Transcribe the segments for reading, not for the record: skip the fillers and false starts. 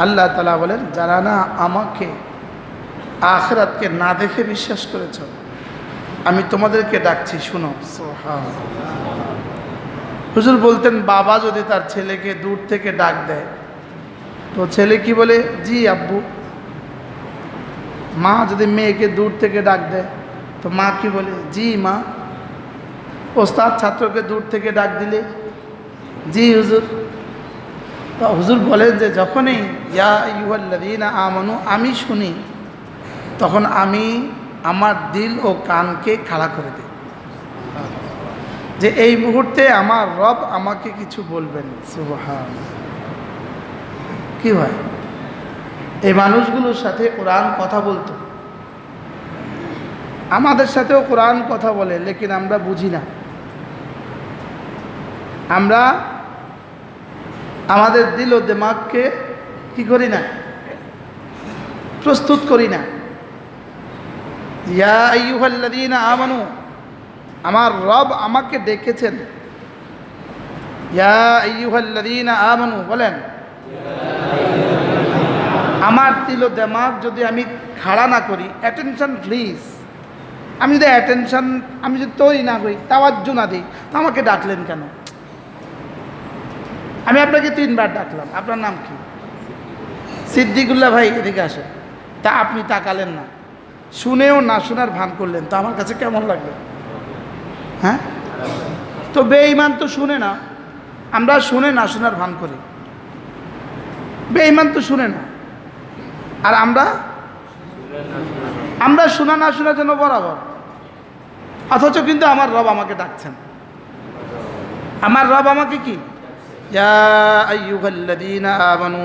আল্লাহ তাআলা বলেন, যারা না আমাকে আখিরাতকে না দেখে বিশ্বাস করেছ, আমি তোমাদেরকে ডাকছি, শুনো। সুবহানাল্লাহ। হুজুর বলতেন, বাবা যদি তার ছেলেকে দূর থেকে ডাক দেয় তো ছেলে কি বলে? জি আব্বু। মা যদি মেয়েকে দূর থেকে ডাক দেয় তো মা কি বলে? জি মা। ওস্তাদ ছাত্রকে দূর থেকে ডাক দিলে জি হুজুর। তো হুজুর বলেন যে যখনই ইয়া আইয়ুহাল্লাযীনা আমানু আমি শুনি, তখন আমি আমার দিল ও কানকে খাড়া করে দিই যে এই মুহূর্তে আমার রব আমাকে কিছু বলবেন। সুবহানাল্লাহ। কি হয়, এই মানুষগুলোর সাথে কোরআন কথা বলতো, আমাদের সাথেও কোরআন কথা বলে, লেকিন আমরা বুঝি না। আমরা আমাদের দিল ও দিমাগকে কি করি না, প্রস্তুত করি না। ইয়া আইয়ুহাল্লাযীনা আমানু, আমার রব আমাকে ডেকেছেন। ইয়া আইয়ুহাল্লাযীনা আমানু বলেন, আমার দিল ও দিমাগ যদি আমি খাড়া না করি, অ্যাটেনশন প্লিজ, আমি যদি অ্যাটেনশন আমি যদি তৈরি না করি, তাওয়াজ্জু না দিই, তো আমাকে ডাকলেন কেন? আমি আপনাকে 3 বার ডাকলাম, আপনার নাম কি? সিদ্দিকুল্লাহ ভাই, এদিকে আসেন। তা আপনি তাকালেন না, শুনেও না শোনার ভান করলেন, তো আমার কাছে কেমন লাগবে? হ্যাঁ, তো বেঈমান তো শুনে না, আমরা শুনে না শোনার ভান করি। বেঈমান তো শুনে না, আর আমরা শোনা না শোনার জন্য বরাবর, অথচ কিন্তু আমার রব আমাকে ডাকছেন। আমার রব আমাকে কি? ইয়া আইয়ুহাল্লাযীনা আমানু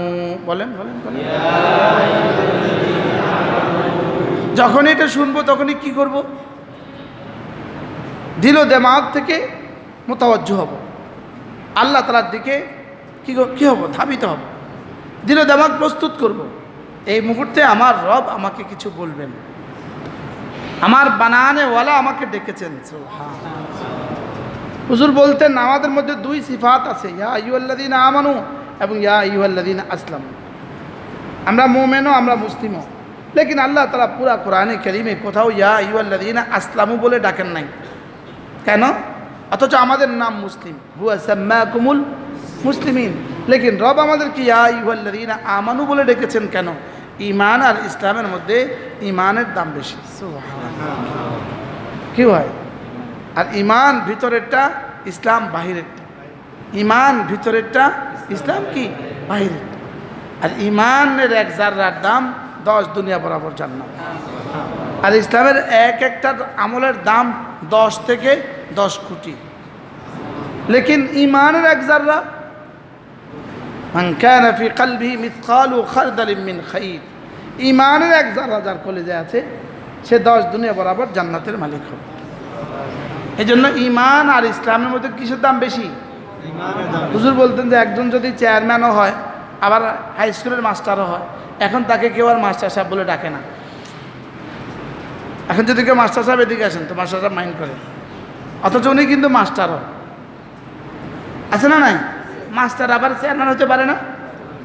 বলেন বলেন বলেন। যখন এটা শুনবো তখনই কি করব? দিল ও দিমাগ থেকে মুতাওয়াজ্জু হব, আল্লাহ তাআলার দিকে কি হব? ধাবিত হব। দিল ও দিমাগ প্রস্তুত করব, এই মুহূর্তে আমার রব আমাকে কিছু বলবেন, আমার বানানেওয়ালা আমাকে ডেকেছেন। হুজুর বলতেন, আমাদের মধ্যে 2 সিফাত আছে, ইয়া আইয়ুহাল্লাযীনা আমানু এবং ইয়া আইয়ুহাল্লাযীনা আসলামু। আমরা মুমিনও, আমরা মুসলিমও, লেকিন আল্লাহ তাআলা পুরা কোরআনে কারীমে কোথাও ইয়া আইয়ুহাল্লাযীনা আসলামু বলে ডাকেন নাই। কেন? অথচ আমাদের নাম মুসলিম, হুয়া সাম্মাকুমুল মুসলিমিন, লেকিন রব আমাদেরকে ইয়া আইয়ুহাল্লাযীনা আমানু বলে ডেকেছেন কেন? ঈমান আর ইসলামের মধ্যে ঈমানের দাম বেশি। সুবহানাল্লাহ। কি হয়? আর ঈমান ভিতরেরটা, ইসলাম বাহিরেরটা। ঈমান ভিতরেরটা, ইসলাম কি বাহিরেরটা। আর ঈমানের 1 জাররার দাম 10 দুনিয়া বরাবর জান্নাত। আর ইসলামের একটা আমলের দাম 10 থেকে 10 কোটি। লেকিন ঈমানের 1 জাররা, মান কানা ফি কলবিহি মিসকালু খারদালিন মিন খাইর, ঈমানের 1 জাররা যার কলিজায় আছে, সে 10 দুনিয়া বরাবর জান্নাতের মালিক হবে। এই জন্য ঈমান আর ইসলামের মধ্যে কিসের দাম বেশি? হুজুর বলতেন যে একজন যদি চেয়ারম্যানও হয়, আবার হাই স্কুলের মাস্টারও হয়, এখন তাকে কেউ আর মাস্টার সাহেব বলে ডাকে না। এখন যদি কেউ মাস্টার সাহেব এদিকে আসেন তো মাস্টার সাহেব মাইন্ড করে, অথচ উনি কিন্তু মাস্টারও আছে না নাই? মাস্টার আবার চেয়ারম্যান হতে পারে না,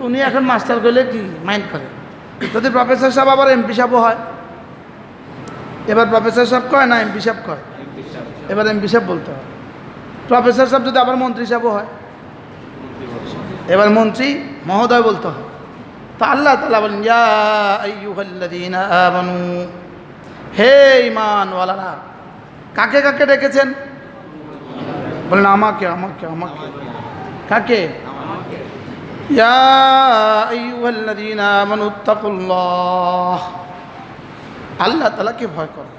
উনি এখন মাস্টার করলে কি মাইন্ড করে। যদি প্রফেসর সাহেব আবার এমপি সাহেবও হয়, এবার প্রফেসর সাহেব কয় না এমপি সাহেব কয়, এবার এমপি সাহেব বলতে হয়। প্রফেসর সাহেব যদি আবার মন্ত্রী সাহেবও হয়, এবার মন্ত্রী মহোদয় বলতে হয়। তো আল্লাহ তাআলা বলেন, ইয়া আইয়ুহাল্লাযীনা আমানু, হে ঈমানওয়ালারা। কাকে কাকে ডেকেছেন? বলেন আমাকে আমাকে আমাকে। কাকে? ইয়া আইয়ুহাল্লাযীনা আমানু তাকুল্লাহ, আল্লাহ তাআলাকে ভয় করো,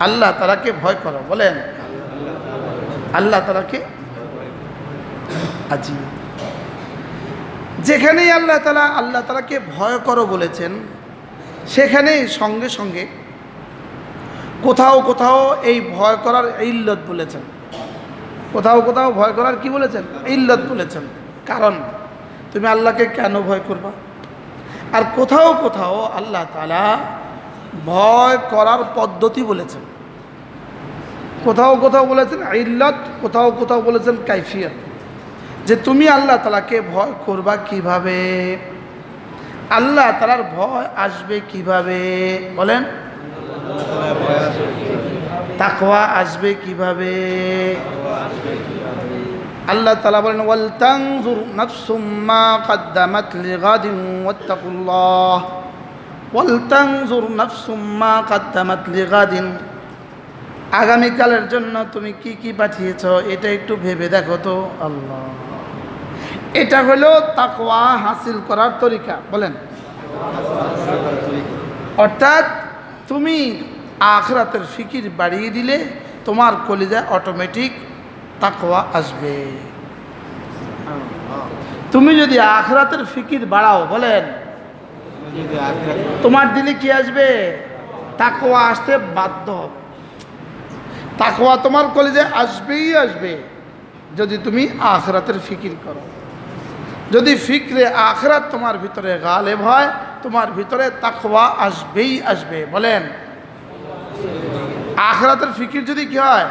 আল্লাহ তাআলাকে ভয় করো। বলেন আল্লাহ তাআলাকে। আজি যেখানেই আল্লাহ তাআলাকে ভয় করো বলেছেন, সেখানেই সঙ্গে সঙ্গে কোথাও কোথাও এই ভয় করার ইল্লত বলেছেন, কোথাও কোথাও ভয় করার কি বলেছেন? ইল্লত বলেছেন। কারণ তুমি আল্লাহকে কেন ভয় করবা। আর কোথাও কোথাও আল্লাহ তাআলা ভয় করার পদ্ধতি বলেছেন, কোথাও কোথাও বলেছেন ইল্লত, কোথাও কোথাও বলেছেন কাইফিয়ত, যে তুমি আল্লাহ তাআলাকে ভয় করবা কিভাবে। আল্লাহ তাআলার ভয় আসবে কিভাবে বলেন? তাকওয়া আসবে কিভাবে? আল্লাহ তাআলা বলেন ওয়াল তানজুর নাফসুম মা কদ্দামাত লিগাদিন ওয়াত্তাকুল্লাহ ওয়াল তানজুর নাফসুম মা কদ্দামাত লিগাদিন। আগামীকালের জন্য তুমি কি কি পাঠিয়েছ এটা একটু ভেবে দেখো তো। আল্লাহ, এটা হলো তাকওয়া হাসিল করার তরিকা বলেন। অর্থাৎ তুমি আখিরাতের ফিকির বাড়িয়ে দিলে তোমার কলিজায় অটোমেটিক তাকওয়া আসবে। তুমি যদি আখিরাতের ফিকির বাড়াও বলেন, তোমার দিলে কি আসবে? তাকওয়া আসতে বাধ্য। তাকওয়া তোমার কলিজায় আসবেই আসবে যদি তুমি আখিরাতের ফিকির করো। যদি ফিকরে আখিরাত তোমার ভিতরে গালেব হয়, তোমার ভিতরে তাকওয়া আসবেই আসবে বলেন। আখিরাতের ফিকির যদি কি হয়?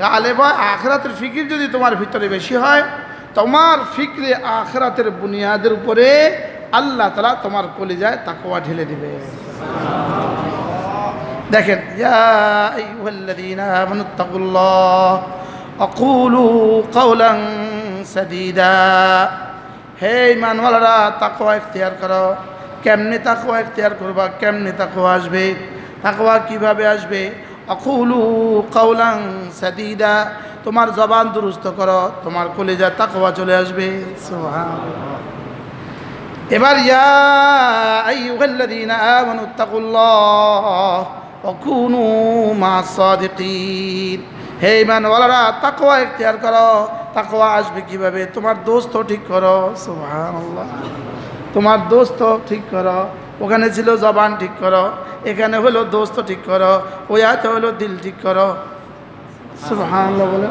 গালেব হয়। আখিরাতের ফিকির যদি তোমার ভিতরে বেশি হয়, তোমার ফিকরে আখিরাতের বুনিয়াদের উপরে আল্লাহ তাআলা তোমার কলিজায় তাকওয়া ঢেলে দিবে। দেখেন, ইয়া আইয়ুহাল্লাযীনা আমানুত্তাকুল্লাহ ওয়া কুলু কাওলান সাদীদা। হে ঈমানওয়ালারা, তাকওয়া ইখতিয়ার করো। কেমনে তাকওয়া ইখতিয়ার করবা? কেমনে তাকওয়া আসবে? তাকওয়া কিভাবে আসবে? আকুলু কাওলান সাদীদা, তোমার জবান দুরুস্ত করো, তোমার কলিজা তাকওয়া চলে আসবে। সুবহানাল্লাহ। এবার ইয়া আইয়ুহাল্লাযীনা আমানুত্তাকুল্লাহ ওয়া কুনু মা'আস সাদিকিন। হে ঈমানওয়ালারা, তাকওয়া ইখতিয়ার করো। তাকওয়া আসবে কিভাবে? তোমার দোস্ত ঠিক করো। সুবহানাল্লাহ। তোমার দোস্ত ঠিক করো। ওখানে ছিল জবান ঠিক করো, এখানে হলো দোস্ত ঠিক করো, ওই আয়াতে হলো দিল ঠিক করো। সুবহানাল্লাহ বলে।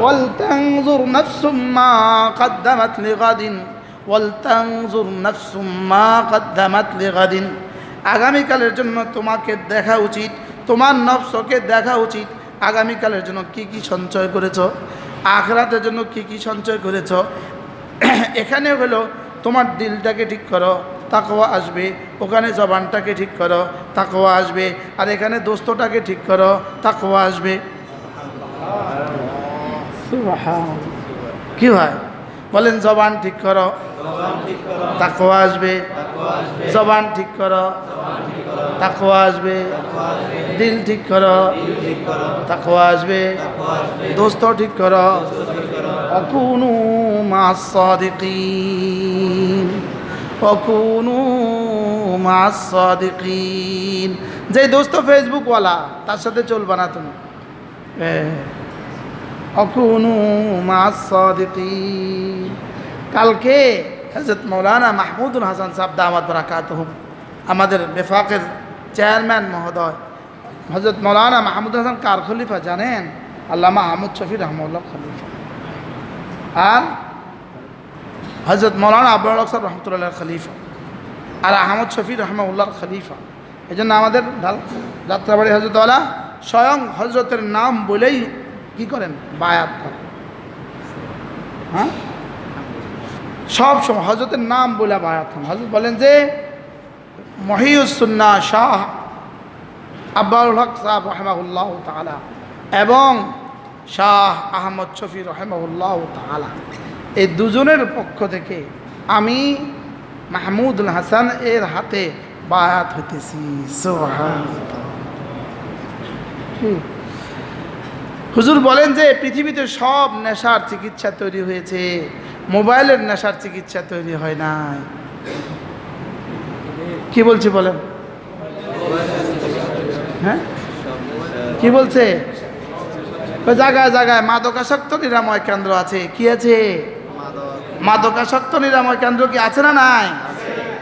ওয়াল তানজুর নাফসুম মা কদ্দামাত লিগাদিন ওয়াল তানজুর নাফসুম মা কদ্দামাত লিগাদিন। আগামীকালের জন্য তোমাকে দেখা উচিত, তোমার নফসকে দেখা উচিত আগামীকালের জন্য কি কি সঞ্চয় করেছো, আখিরাতের জন্য কি কি সঞ্চয় করেছো। এখানে হলো তোমার দিলটাকে ঠিক করো, তাকওয়া আসবে। ওখানে জবানটাকে ঠিক করো, তাকওয়া আসবে। আর এখানে দোস্তটাকে ঠিক করো, তাকওয়া আসবে। কি হয় বলেন? জবান ঠিক করো, তাকওয়া আসবে। জবান ঠিক করো, তাকওয়া আসবে। দিল ঠিক করো, তাকওয়া আসবে। দোস্ত ঠিক করো। ওয়াকুনু মা'আস সাদিকিন ওয়াকুনু মা'আস সাদিকিন। যে দোস্ত ফেসবুকওয়ালা, তার সাথে চলবা না তুমি। ওয়াকুনু মা'আস সাদিকিন। কালকে হযরত মাওলানা মাহমুদুল হাসান সাহেব দামাত বারাকাতুহুম, আমাদের বেফাকের চেয়ারম্যান মহোদয় হযরত মাওলানা মাহমুদুল হাসান কার খলিফা জানেন? আল্লামা আহমদ শফি রহমাহুল্লাহ খলিফা। আর হযরত মাওলানা আবুল হক সাহেব রহমতুল্লাহ খলিফা, আর আহমদ শফি রহমাহুল্লাহর খলিফা। এই জন্য আমাদের যাত্রাবাড়ি হযরতওয়ালা স্বয়ং হযরতের নাম বলেই কি করেন? বায়াত করেন। হ্যাঁ, সব সময় হযরতের নাম বলে বায়াত করেন। হযরত বলেন যে মহিউস সুন্নাহ শাহ আব্বাউল হক সাহেব রহমাহুল্লাহ তাআলা এবং শাহ আহমদ শফি রহমাহুল্লাহ তাআলা, এই দুজনের পক্ষ থেকে আমি মাহমুদুল হাসান এর হাতে বায়াত হইতেছি। সুবহানাল্লাহ। হুজুর বলেন যে পৃথিবীতে সব নেশার চিকিৎসা তৈরি হয়েছে, মোবাইলের নেশার চিকিৎসা তৈরি হয় নাই। কি বলছি বলেন? হ্যাঁ, কি বলছে? জায়গায় জায়গায় মাদকাসক্ত নিরাময় কেন্দ্র আছে। কি আছে? মাদকাসক্ত নিরাময় কেন্দ্র কি আছে না নাই?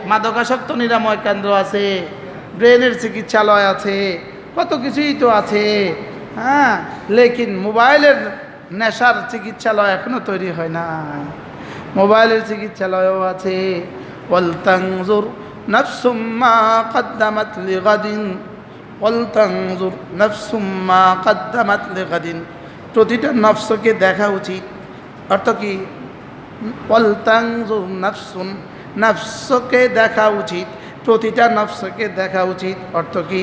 মাদকাসক্ত নিরাময় কেন্দ্র আছে, ব্রেনের চিকিৎসালয় আছে, কত কিছুই তো আছে। হ্যাঁ, লেকিন মোবাইলের নেশার চিকিৎসালয় এখনো তৈরি হয় না। মোবাইলের চিকিৎসালয়ও আছে। ওয়াল তানজুর নাফসুম মা কদ্দামাত লিগাদিন ওয়াল তানজুর নাফসুম মা কদ্দামাত লিগাদিন। প্রতিটা নফসকে দেখা উচিত। অর্থ কি? ওয়াল তানজুর নাফসুন, নফসকে দেখা উচিত, প্রতিটা নফসকে দেখা উচিত। অর্থ কি?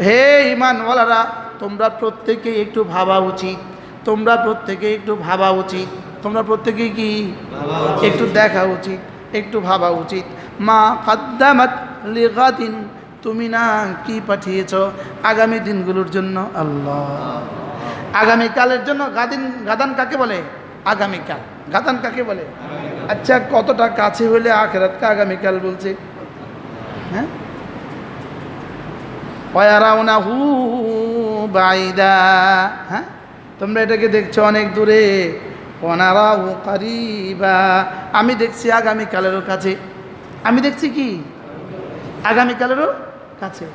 হে ঈমানওয়ালারা, তোমরা প্রত্যেকেই একটু ভাবা উচিত, তোমরা প্রত্যেকেই একটু ভাবা উচিত, তোমরা প্রত্যেকেই কি একটু দেখা উচিত, একটু ভাবা উচিত। মা কদ্দামাত লিগাদিন, তুমি না কি পাঠিয়েছ আগামী দিনগুলোর জন্য। আল্লাহ, আগামীকালের জন্য। গাদান কাকে বলে? আগামীকাল। গাদান কাকে বলে? আচ্ছা, কতটা কাছে হলে আখিরাতকে আগামীকাল বলছে? হ্যাঁ, ওয়ারাউনাহু বাইদা, হ্যাঁ, তোমরা এটাকে দেখছো অনেক দূরে। ওয়ানারাহু কারিবা, আমি দেখছি আগামীকালেরও কাছে। আমি দেখছি কি? আগামীকালেরও কাছে।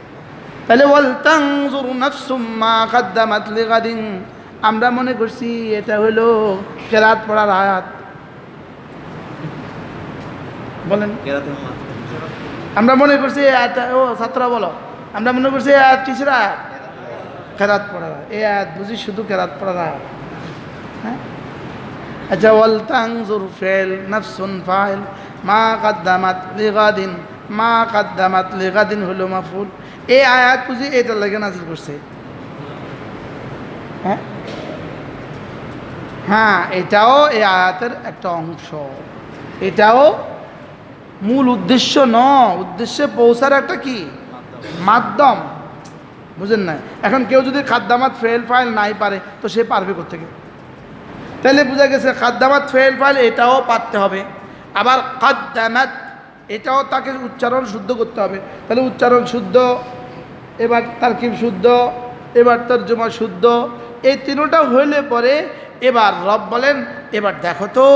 তাহলে ওয়াল তানজুরু নাফসুম মা কদ্দামাত লিগাদিন, আমরা মনে করছি এটা হলো কেরাত পড়ার আয়াত। বলেন, আমরা মনে করছি আয়াতটা, ও ছাত্ররা বলো, আমরা মনে করছি এই আয়াত কিসের আয়াত? কেরাত পড়ার আয়াত। এই আয়াত বুঝি শুধু কেরাত পড়ার আয়াত? হ্যাঁ, আচ্ছা, ওয়াল তানজুর ফিল নাফসুন ফাইল মা কদ্দামাত লিগাদিন, মা কদ্দামাত লিগাদিন হলো মাফউল। এই আয়াত বুঝি এটা লাগে নাযিল করছে? হ্যাঁ, হ্যাঁ, এটাও এই আয়াতের একটা অংশ। এটাও মূল উদ্দেশ্য নয়, উদ্দেশ্যে পৌঁছার একটা কি মাধ্যম। বুঝেন না? এখন কেউ যদি খাদ্দামাত ফেল ফাইল নাই পারে, তো সে পারবে কোত্থেকে? তাহলে বোঝা গেছে খাদ্দামাত ফেল ফাইল এটাও পারতে হবে, আবার খাদ্দামাত এটাও তাকে উচ্চারণ শুদ্ধ করতে হবে। তাহলে উচ্চারণ শুদ্ধ, এবার তারকিব শুদ্ধ, এবার তর্জমা শুদ্ধ, এই তিনটা হইলে পরে এবার রব বলেন, এবার দেখো তো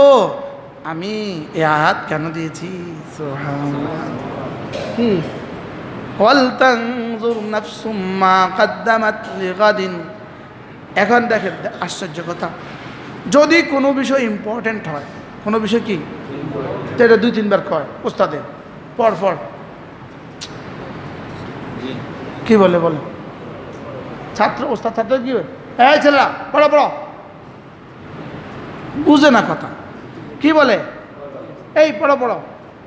আমি এ আয়াত কেন দিয়েছি। সুবহানাল্লাহ। কি? ওয়াল তানজুর নাফসুম মা কদ্দামাত লিগাদিন। এখন দেখেন আশ্চর্য কথা, যদি কোনো বিষয় ইম্পর্টেন্ট হয়, কোনো বিষয় কি তো এটা 2-3 বার কয় ওস্তাদে, পড় পড়, কি বলে বলে ছাত্র, ওস্তাদ ছাত্র কি হয়, এই ছেলেরা পড়ো পড়ো, বুঝে না কথা, কি বলে এই পড়ো পড়ো,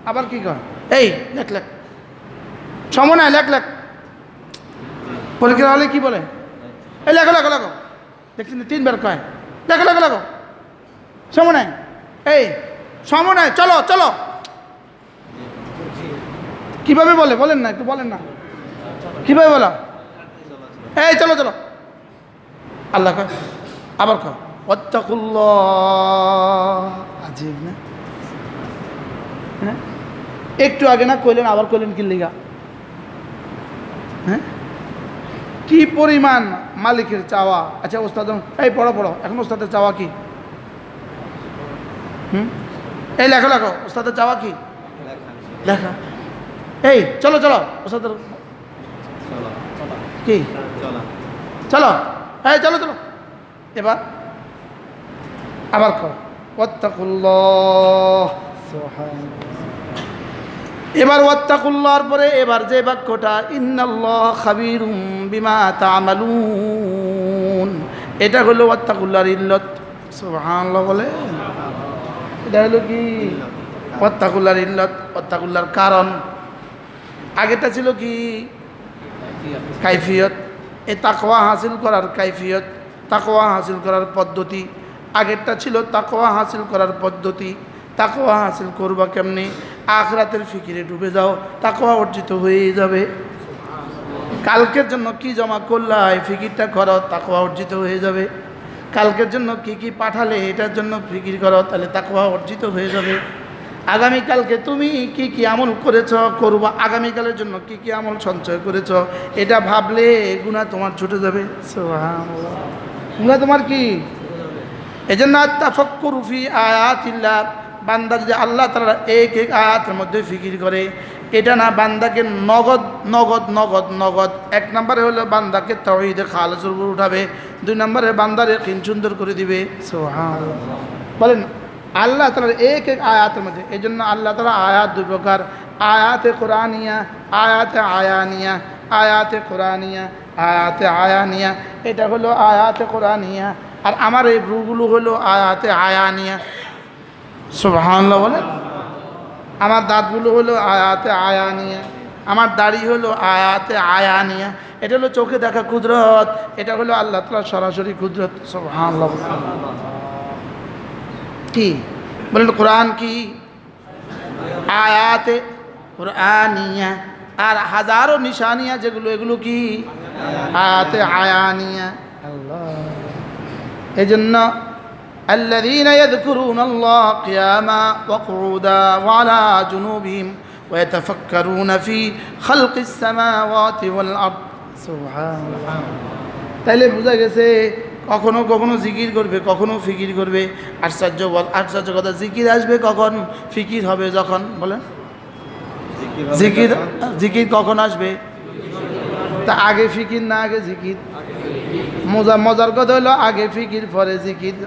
আবার কি কয় এই লেখ লেখ, সময় নাই লেখ লেখ, পরীক্ষা হলে কি বলে এই লেখো লেখো লেখো, দেখছেন 3 বার কয় লেখো লেখো লেখো, সময় নাই, এই সময় নাই, চলো চলো, কিভাবে বলে বলেন না, একটু বলেন না কিভাবে বলো, এই চলো চলো, আল্লাহ কয় আবার কয় ওয়াত্তাকুল্লাহ। আজীব না? হ্যাঁ, একটু আগে না কইলেন, আবার কইলেন কি লিগা? হ্যাঁ, কি পরিমাণ মালিকের চাওয়া। আচ্ছা ওস্তাদ এই পড়ো পড়ো, এখন ওস্তাদের চাওয়া কি? এই লেখো লেখো, ওস্তাদের চাওয়া কি? লেখা। এই চলো চলো, ওস্তাদের কি? চলো, এই চলো চলো, এবার আবার কর ওয়াত্তাকুল্লাহ। এবার ওয়াত্তাকুল্লাহর পরে এবার যে বাক্যটা ইন্নাল্লাহ খাবীরুম বিমা তা'মালুন, এটা হলো ওয়াত্তাকুল্লাহর ইল্লত। সুবহানাল্লাহ বলে, এটা হলো কি ওয়াত্তাকুল্লাহর ইল্লত, ওয়াত্তাকুল্লাহর কারণ। আগেটা ছিল কি কাইফিয়ত, এই তাকওয়া হাসিল করার কাইফিয়ত, তাকওয়া হাসিল করার পদ্ধতি। আগেরটা ছিল তাকওয়া হাসিল করার পদ্ধতি, তাকওয়া হাসিল করবা কেমনি? আখিরাতের ফিকিরে ডুবে যাও, তাকওয়া অর্জিত হয়ে যাবে। কালকের জন্য কি জমা করলা, এই ফিকিরটা করো, তাকওয়া অর্জিত হয়ে যাবে। কালকের জন্য কি কি পাঠালে, এটার জন্য ফিকির করো, তাহলে তাকওয়া অর্জিত হয়ে যাবে। আগামীকালকে তুমি কি কি আমল করেছ, করবা, আগামীকালের জন্য কি কি আমল সঞ্চয় করেছ, এটা ভাবলে গুনাহ তোমার ছুটে যাবে। সুবহানাল্লাহ, গুনাহ তোমার কি? এজন্য তাফাক্কুরু ফি আয়াতিল্লাহ, বান্দা যদি আল্লাহ তাআলা এক এক আয়াতের মধ্যে ফিকির করে, এটা না বান্দাকে নগদ নগদ নগদ নগদ, 1 নম্বরে হলো বান্দাকে তাওহীদে খালেসের উপর উঠাবে, 2 নম্বরে বান্দার ইয়াকিন সুন্দর করে দিবে। সুবহানাল্লাহ বলেন, আল্লাহ তাআলার এক এক আয়াতের মধ্যে। এই জন্য আল্লাহ তাআলা আয়াত 2 প্রকার, আয়াতে কোরআনিয়া, আয়াতে আয়ানিয়া। আয়াতে কোরআনিয়া, আয়াতে আয়ানিয়া, এটা হলো আয়াতে কোরআনিয়া, আর আমার এই ব্রুগুলো হলো আয়াতে আয়ানিয়া। সুবহানাল্লাহ বলেন, আমার দাঁতগুলো হলো আয়াতে আয়ানিয়া, আমার দাড়ি হলো আয়াতে আয়ানিয়া। এটা হলো চোখে দেখা কুদরত, এটা হলো আল্লাহ তাআলার সরাসরি কুদরত। সুবহানাল্লাহ। কি বলেন? কোরআন কি? আয়াতে কুরআনিয়া। আর হাজারো নিশানিয়া যেগুলো, এগুলো কি? আয়াতে আয়ানিয়া। আল্লাহ। এই জন্য الذين يذكرون الله قياما وقعودا وعلى جنوبهم ويتفكرون في خلق السماوات والأرض سبحان الله। তাইলে বোঝা গেছে কখনো কখনো জিকির করবে, কখনো ফিকির করবে। আশ্চর্য কথা, জিকির আসবে কখন? ফিকির হবে যখন। বলেন জিকির কখন আসবে? তা আগে ফিকির না আগে জিকির? মজার কথা হলো আগে ফিকির পরে জিকির,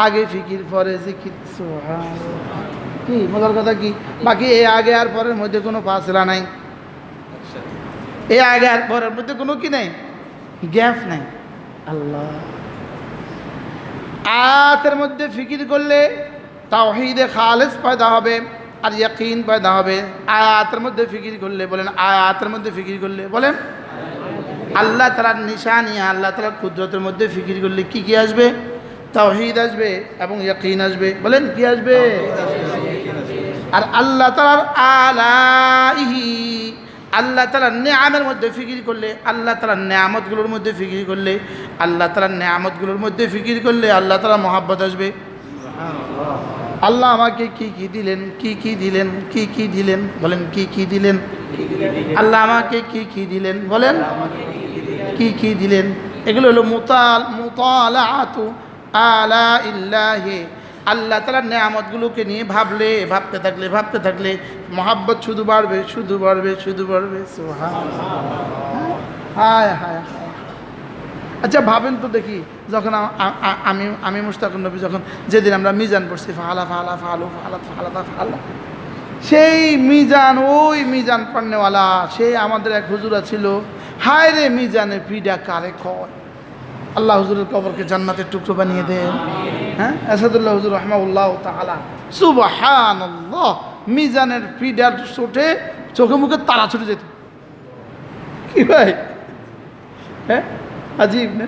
আগে ফিকির পরে জিকির। কি মজার কথা কি? বাকি এই আগে আর পরের মধ্যে কোনো ফাসলা নাই, এই আগে আর পরের মধ্যে কোনো কি নাই, গ্যাপ নাই। আল্লাহ। আয়াতের মধ্যে ফিকির করলে তাওহীদে খালেস পয়দা হবে আর ইয়াকিন পয়দা হবে। আয়াতের মধ্যে ফিকির করলে, বলেন আয়াতের মধ্যে ফিকির করলে, বলেন আল্লাহ তাআলার নিশানি, আল্লাহ তাআলার কুদরতের মধ্যে ফিকির করলে কি কি আসবে? তাওহীদ আসবে এবং ইয়াকিন আসবে। বলেন কি আসবে? আর আল্লাহ তাআলার আলাইহি, আল্লাহ তাআলার নেয়ামের মধ্যে ফিকির করলে, আল্লাহ তাআলার নেয়ামতগুলোর মধ্যে ফিকির করলে, আল্লাহ তাআলার নেয়ামতগুলোর মধ্যে ফিকির করলে আল্লাহ তাআলার মহব্বত আসবে। আল্লাহ আমাকে কি কি দিলেন, কি কি দিলেন, কি কি দিলেন, বলেন কি কি দিলেন? আল্লাহ আমাকে কি কি দিলেন, বলেন কি কি দিলেন? এগুলো হলো মুতালাআতু আলা ইল্লাহি। আল্লাহ তাআলার নেয়ামতগুলোকে নিয়ে ভাবতে থাকলে মহব্বত শুধু বাড়বে, শুধু বাড়বে, শুধু বাড়বে। সুবহানাল্লাহ। হায় হায় হায়। আচ্ছা ভাবেন তো দেখি, যখন আমি মুশতাকুর নবী, যখন যেদিন আমরা মিজান পড়ছি, ফালা ফালা ফালু ফালা ফালা ফালা, সেই মিজান, ওই মিজান পড়নেওয়ালা সেই আমাদের এক হুজুরা ছিল। হায় রে, মিজানের পিডা কারে কয়। আল্লাহ হুজুরের কবরকে জান্নাতের টুকরো বানিয়ে দেন। হ্যাঁ, আসাদুল্লাহ হুজুর রাহমাহুল্লাহ তাআলা। সুবহানাল্লাহ। মিজানের পিডার চোটে চোখে মুখে তারা ছুটে যেত। কি ভাই? হ্যাঁ, আজীব না?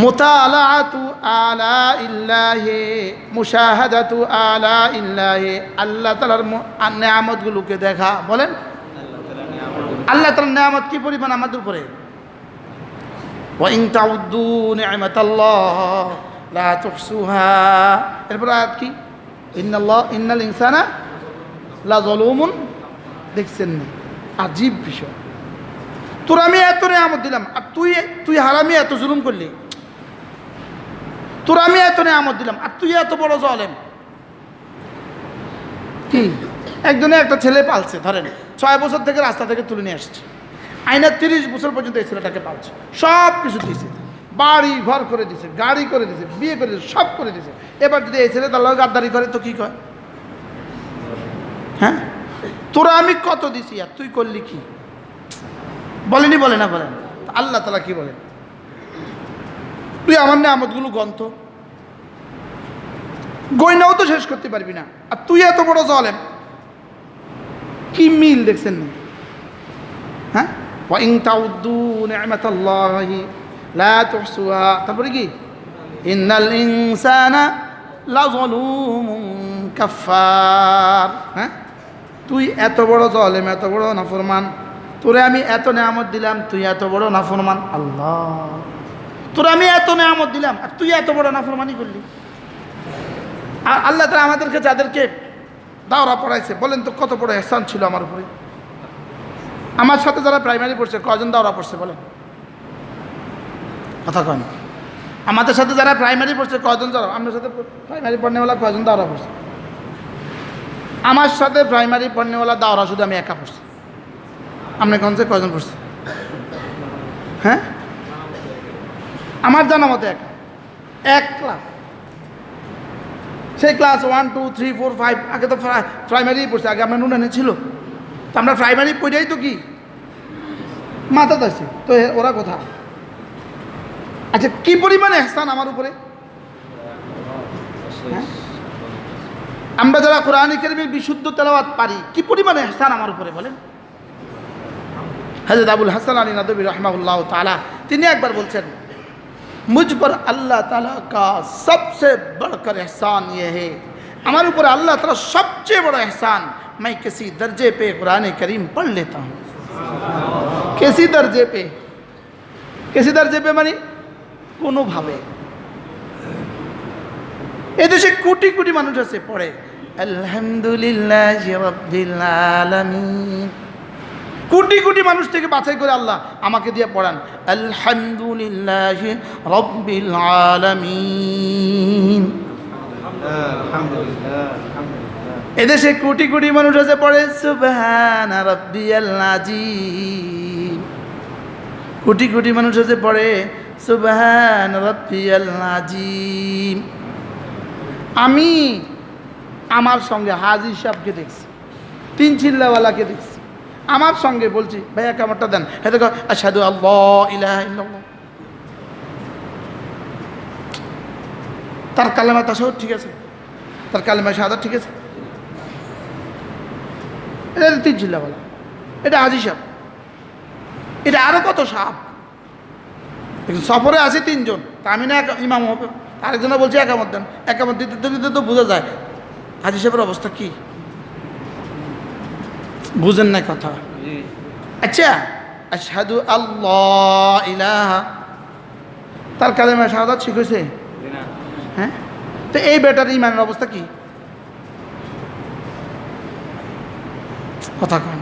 মুতালাআতু আলা ইল্লাহি, মুশাহাদাতু আলা ইল্লাহি। আল্লাহ তাআলার নেয়ামতগুলোকে দেখা। বলেন আল্লাহ তাআলার নেয়ামত কি পরিমাণ আমাদের উপরে। ওয়া ইন তাউদ্দু নি'মাতাল্লাহ লা তুহসুহা। এরপর আয়াত কি? ইন্নাল ইনসানা লা যালুমুন। দেখছেন না? আজীব বিষয়। তোর আমি এত নেয়ামত দিলাম আর তুই হারামি এত জুলুম করলি। তোর আমি এত নেয়ামত দিলাম আর তুই এত বড় জালেম। কি? একজনে একটা ছেলে পালছে, ধরেন 6 বছর থেকে রাস্তা থেকে তুলে নিয়ে আসছে, আইনা 30 বছর পর্যন্ত এই ছেলেটাকে পালছে, সব কিছু দিয়েছে, বাড়ি ঘর করে দিয়েছে, গাড়ি করে দিয়েছে, বিয়ে করে দিয়েছে, সব করে দিয়েছে। এবার যদি এই ছেলে তার লগে গাদ্দারি করে তো কি কয়? হ্যাঁ, তোরা আমি কত দিছি আর তুই করলি কি? বলেনি? বলে না? বলেন। আল্লাহ তাআলা কি বলেন? তুই আমার নেয়ামতগুলো গন্ত গয়নাও তো শেষ করতে পারবি না, আর তুই এত বড় জালেম। কি মিল দেখছেন না? হ্যাঁ, ওয়া ইন তাউদ্দু নি'মাতাল্লাহি লা তুহসুহা। তারপরে কি? ইন্নাল ইনসানা লাযালুমুন কাফফার। হ্যাঁ, তুই এত বড় জালেম, এত বড় নাফরমান, তোরে আমি এত নেয়ামত দিলাম, তুই এত বড় নাফরমান। আল্লাহ, তোরে আমি এত নেয়ামত দিলাম আর তুই এত বড় নাফরমানি করলি। আর আল্লাহ তাআলা আমাদেরকে যাদেরকে দাওরা পড়াইছে, বলেন তো কত বড় ইহসান ছিল আমার উপরে। আমার সাথে যারা প্রাইমারি পড়ছে কয়জন দাওরা পড়ছে? বলেন, কথা কয় না। আমাদের সাথে যারা প্রাইমারি পড়ছে কয়জন? যারা আমার সাথে প্রাইমারি পড়নেওয়ালা কয়জন দাওরা পড়ছে? আমার সাথে প্রাইমারি পড়নেওয়ালা দাওরা শুধু আমি একা পড়ছি। আপনি কোনছে কয়জন পড়ছে? হ্যাঁ, আমার জানা মতে এক ক্লাস, সেই ক্লাস 1 2 3 4 5। আগে তো প্রাইমারি পড়ছে, আগে আমরা নুনানি ছিল, তো আমরা প্রাইমারি পড়েই তো কি মাথা ধরছি। তো ওরা কথা। আচ্ছা, কি পরিমাণে ইহসান আমার উপরে। আমরা যারা কোরআন কারীমের বিশুদ্ধ তেলাওয়াত পারি কি পরিমাণে ইহসান আমার উপরে বলেন। হযরত আবুল হাসান আলী নদভী রাহমাহুল্লাহ তাআলা তিনি একবার বলছেন, मुझ पर अल्लाह ताला का सबसे बढ़कर एहसान ये है, हमारे ऊपर अल्लाह ताला सबसे बड़ा एहसान, मैं किसी दर्जे पे कुरान करीम पढ़ लेता हूँ। किसी दर्जे पे मानी कोनो भावे এদেশে কোটি কোটি মানুষ আছে পড়ে আলহামদুলিল্লাহি রাব্বিল আলামিন, কোটি কোটি মানুষ থেকে বাছাই করে আল্লাহ আমাকে দিয়ে পড়ান আলহামদুলিল্লাহি রাব্বিল আলামিন। এদেশে কোটি কোটি মানুষ আছে পড়ে সুবহান রাব্বিয়াল আযীম, কোটি কোটি মানুষ আছে পড়ে সুবহান রাব্বিয়াল আযীম। আমি আমার সঙ্গে হাজী সাহেবকে দেখছি, 3 চিল্লাওয়ালাকে দেখছি, আমার সঙ্গে বলছি ভাইয়া কামড়টা দেন, হ্যাঁ দেখো আশহাদু আল্লাহ ইলাহা ইল্লাল্লাহ, তার কালেমা তাশাহুদ ঠিক আছে, তার কালেমা শাহাদাত ঠিক আছে, এটা 3 চিল্লাওয়ালা, এটা হাজী সাহেব, এটা আরো কত সাহেব। সফরে আছে 3 জন, তা আমি না ইমাম হবে, আরেকজনে বলছে একামত দেন, একামত দিতে দিতে তো বোঝা যায় হাজী সাহেবের অবস্থা কি, বুঝেন না কথা। আচ্ছা আশহাদু আল্লাহ ইলাহা, তার কালেমা শাহাদাত শিখেছে, হ্যাঁ, তো এই বেটার ইমানের অবস্থা কি, কথা কন।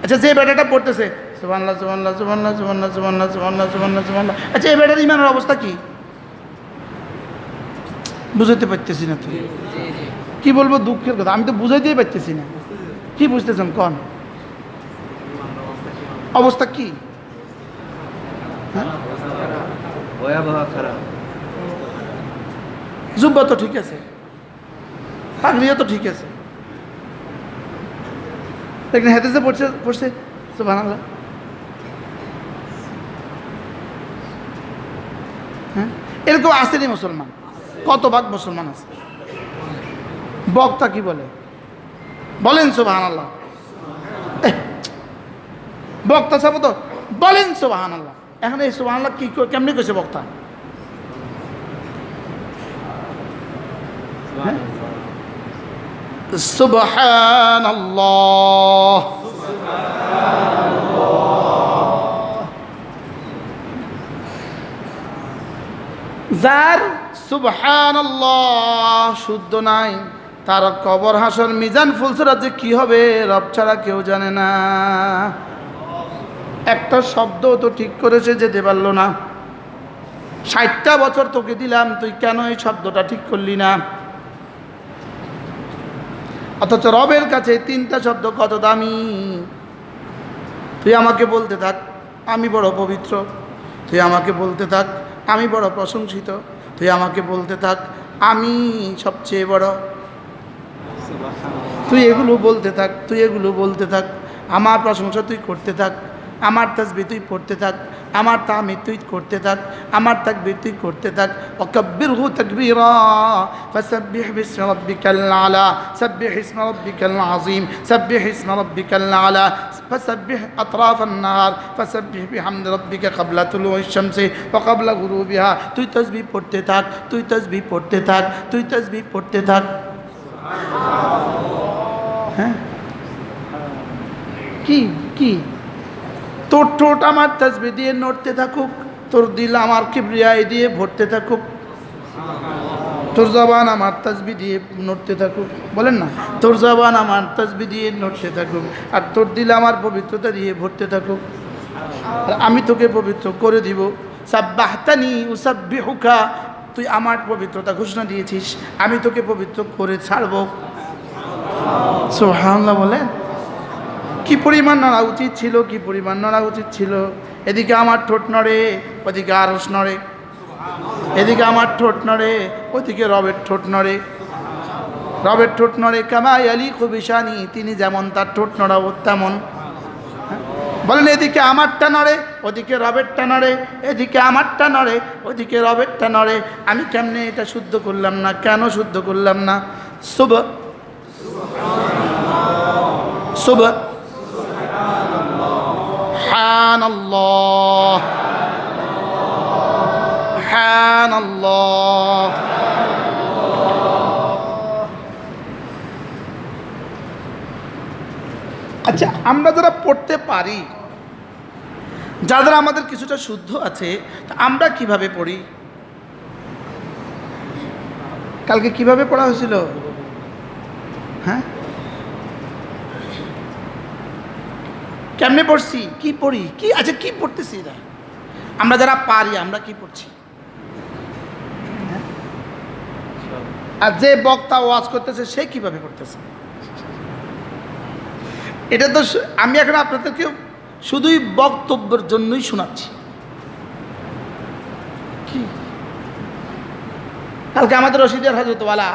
আচ্ছা যে বেটাটা পড়তেছে সুবহানাল্লাহ সুবহানাল্লাহ সুবহানাল্লাহ সুবহানাল্লাহ সুবহানাল্লাহ সুবহানাল্লাহ সুবহানাল্লাহ সুবহানাল্লাহ, আচ্ছা এই বেটার ইমানের অবস্থা কি বুঝাইতে পারতেছি না। তো কি বলবো, দুঃখের কথা, আমি তো বুঝাইতেই পারতেছি না। কি বুঝতেছেন কন, অবস্থা কি? জুব্বা তো ঠিক আছে, পাগড়িও তো ঠিক আছে, দেখেন হাদিসে পড়ছে সুবহানাল্লাহ, হ্যাঁ, এরকম আসেনি মুসলমান, কত ভাগ মুসলমান আছে। বক্তা কি বলে বলেন সুবহানাল্লাহ, বক্তা সাহেব তো বলেন সুবহানাল্লাহ, এখন এই সুবহানাল্লাহ কি কেমনি কইছে বক্তা, সুবহানাল্লাহ যার সুবহানাল্লাহ শুদ্ধ নাই, তার কবর হাসর মিজান ফুলসিরাত যে কি হবে রব ছাড়া কেউ জানে না। একটা শব্দ তো ঠিক করেছে যেতে পারলো না, 60টা বছর তোকে দিলাম, তুই কেন এই শব্দটা ঠিক করলি না? অথচ রবের কাছে 3টা শব্দ কত দামি। তুই আমাকে বলতে থাক আমি বড় পবিত্র, তুই আমাকে বলতে থাক আমি বড় প্রশংসিত, তুই আমাকে বলতে থাক আমি সবচেয়ে বড়, তুই এগুলো বলতে থাক, তুই এগুলো বলতে থাক, আমার প্রশংসা তুই করতে থাক, আমার তাসবিহ তুই পড়তে থাক, আমার তাহমিদ তুই করতে থাক, আমার তাকবীর তুই করতে থাক। ওয়াকাব্বিরহু তাকবীরা ফাসাব্বিহ বিসমি রাব্বিকাল আলা সাব্বিহ ইসমা রাব্বিকাল আযীম সাব্বিহ ইসমা রাব্বিকাল আলা ফাসাব্বিহ আতরাফান নাহার ফাসাব্বিহ বিহামদি রাব্বিকা ক্বাবলা তুলুইশ শামসি ওয়া ক্বাবলা গুরুবিহা। তুই তাসবিহ পড়তে থাক, তুই তাসবিহ পড়তে থাক, তুই তাসবিহ পড়তে থাক। হ্যাঁ কি কি তোর ঠোঁট আমার তাসবিহ দিয়ে নড়তে থাকুক, তোর দিল আমার কিবরিয়াই দিয়ে ভরতে থাকুক, তোর জবান আমার তাসবিহ দিয়ে নড়তে থাকুক, বলেন না, তোর জবান আমার তাসবিহ দিয়ে নড়তে থাকুক, আর তোর দিল আমার পবিত্রতা দিয়ে ভরতে থাকুক, আর আমি তোকে পবিত্র করে দিব। সাব্বাহতানি উসাব্বিহুকা, তুই আমার পবিত্রতা ঘোষণা দিয়েছিস, আমি তোকে পবিত্র করে ছাড়ব। সুবহানাল্লাহ বলেন। কি পরিমাণ নড়া উচিত ছিল, কি পরিমাণ নড়া উচিত ছিল। এদিকে আমার ঠোঁট নড়ে, ওদিকে আরশ নড়ে, এদিকে আমার ঠোঁট নড়ে, ওদিকে রবের ঠোঁট নড়ে, রবের ঠোঁট নড়ে কামা ইয়ালিকু বিশানি, তিনি যেমন তার ঠোঁট নড়াবো তেমন। বলেন এদিকে আমারটা নড়ে, ওদিকে রবেরটা নড়ে, এদিকে আমারটা নড়ে, ওদিকে রবেরটা নড়ে। আমি কেমনে এটা শুদ্ধ করলাম না, কেন শুদ্ধ করলাম না? সুবহানাল্লাহ, সুবহানাল্লাহ। আচ্ছা, আমরা যারা পড়তে পারি, যারা আমাদের কিছুটা শুদ্ধ আছে, তা আমরা কিভাবে পড়ি? কালকে কিভাবে পড়া হয়েছিল? হ্যাঁ, কেমনে পড়ছি, কি পড়ি, কি আচ্ছা কি পড়তেছি না আমরা যারা পারি, আমরা কি পড়ছি? আর যে বক্তা ওয়াজ করতেছে সে কিভাবে পড়তেছে? এটা তো আমি এখন আপনাদেরকে শুধুই বক্তব্যের জন্যই শোনাচ্ছি। কি কালকে আমাদের রশিদের হযরতওয়ালা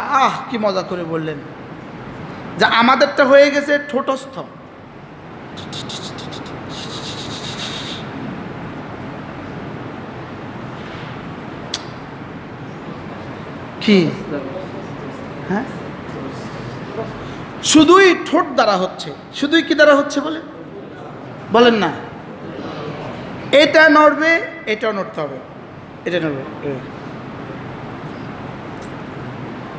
কি মজা করে বললেন যে আমাদেরটা হয়ে গেছে ঠোঁটস্থ। কি হ্যাঁ, শুধুই ঠোঁট দ্বারা হচ্ছে, শুধুই কি দ্বারা হচ্ছে বলে বলেন না? এটা নড়বে, এটাও নড়তে হবে, এটা নড়বে,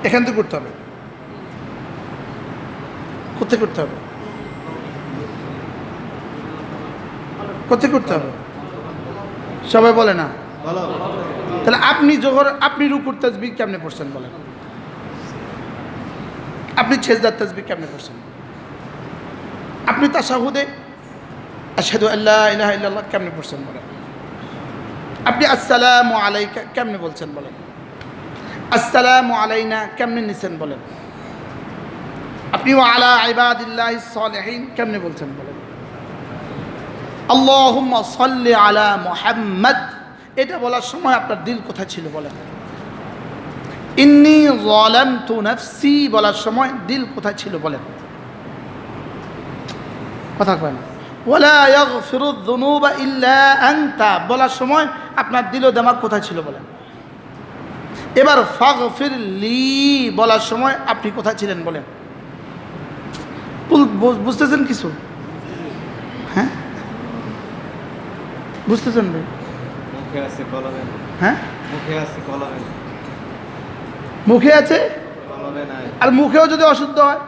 এখান থেকে করতে হবে, কোথায় করতে হবে, কোথায় করতে হবে সবাই বলে না। তাহলে আপনি যখন আপনি রুকুর তাসবিহ কেমনে পড়ছেন বলেন? আপনি সেজদার তাসবিহ কেমনে পড়ছেন? আপনি তাশাহুদে আশহাদু আল্লা ইলাহা ইল্লাল্লাহ কেমনে পড়ছেন বলেন? আপনি আসসালামু আলাইকা কেমনে বলছেন বলেন? আসসালামু আলাইনা কেমনে নিছেন বলেন? আপনি আলা ইবাদিল্লাহিস সালিহিন কেমনে বলছেন বলেন? আল্লাহুম্মা সাল্লি আলা মুহাম্মাদ, এটা বলার সময় আপনার দিল কোথায় ছিল বলেন? ইন্নী যালামতু নাফসি বলার সময় দিল কোথায় ছিল বলেন? কথা কয় না। ওয়ালা ইয়াগফিরুয যুনুবা ইল্লা আনতা বলার সময় আপনার দিল ও দিমাগ কোথায় ছিল বলেন? এবার ফাগফির লি বলার সময় আপনি কোথায় ছিলেন বলেন? বুঝতেছেন কিছু? হ্যাঁ, বুঝতেছেন ভাই? মুখে আছে কলমে, হ্যাঁ মুখে আছে কলমে, মুখে আছে কলমে নাই, আর মুখেও যদি অশুদ্ধ হয়,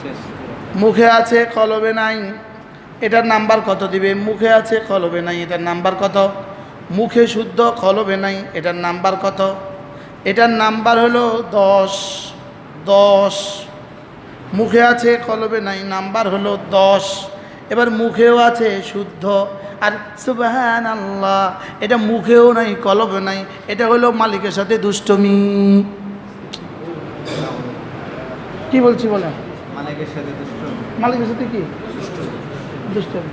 শেষ। মুখে আছে কলবে নাই, এটার নাম্বার কত দিবে? মুখে আছে কলবে নাই, এটার নাম্বার কত? মুখে শুদ্ধ কলবে নাই, এটার নাম্বার কত? এটার নাম্বার হলো 10। 10 মুখে আছে কলবে নাই, নাম্বার হলো 10। এবার মুখেও আছে শুদ্ধ, আর সুবহানাল্লাহ এটা মুখেও নাই কলবে নাই, এটা হলো মালিকের সাথে দুষ্টমি। কি বলছি বলেন? মালিকের সাথে দুষ্ট, মালিকের সাথে কি দুষ্টমি?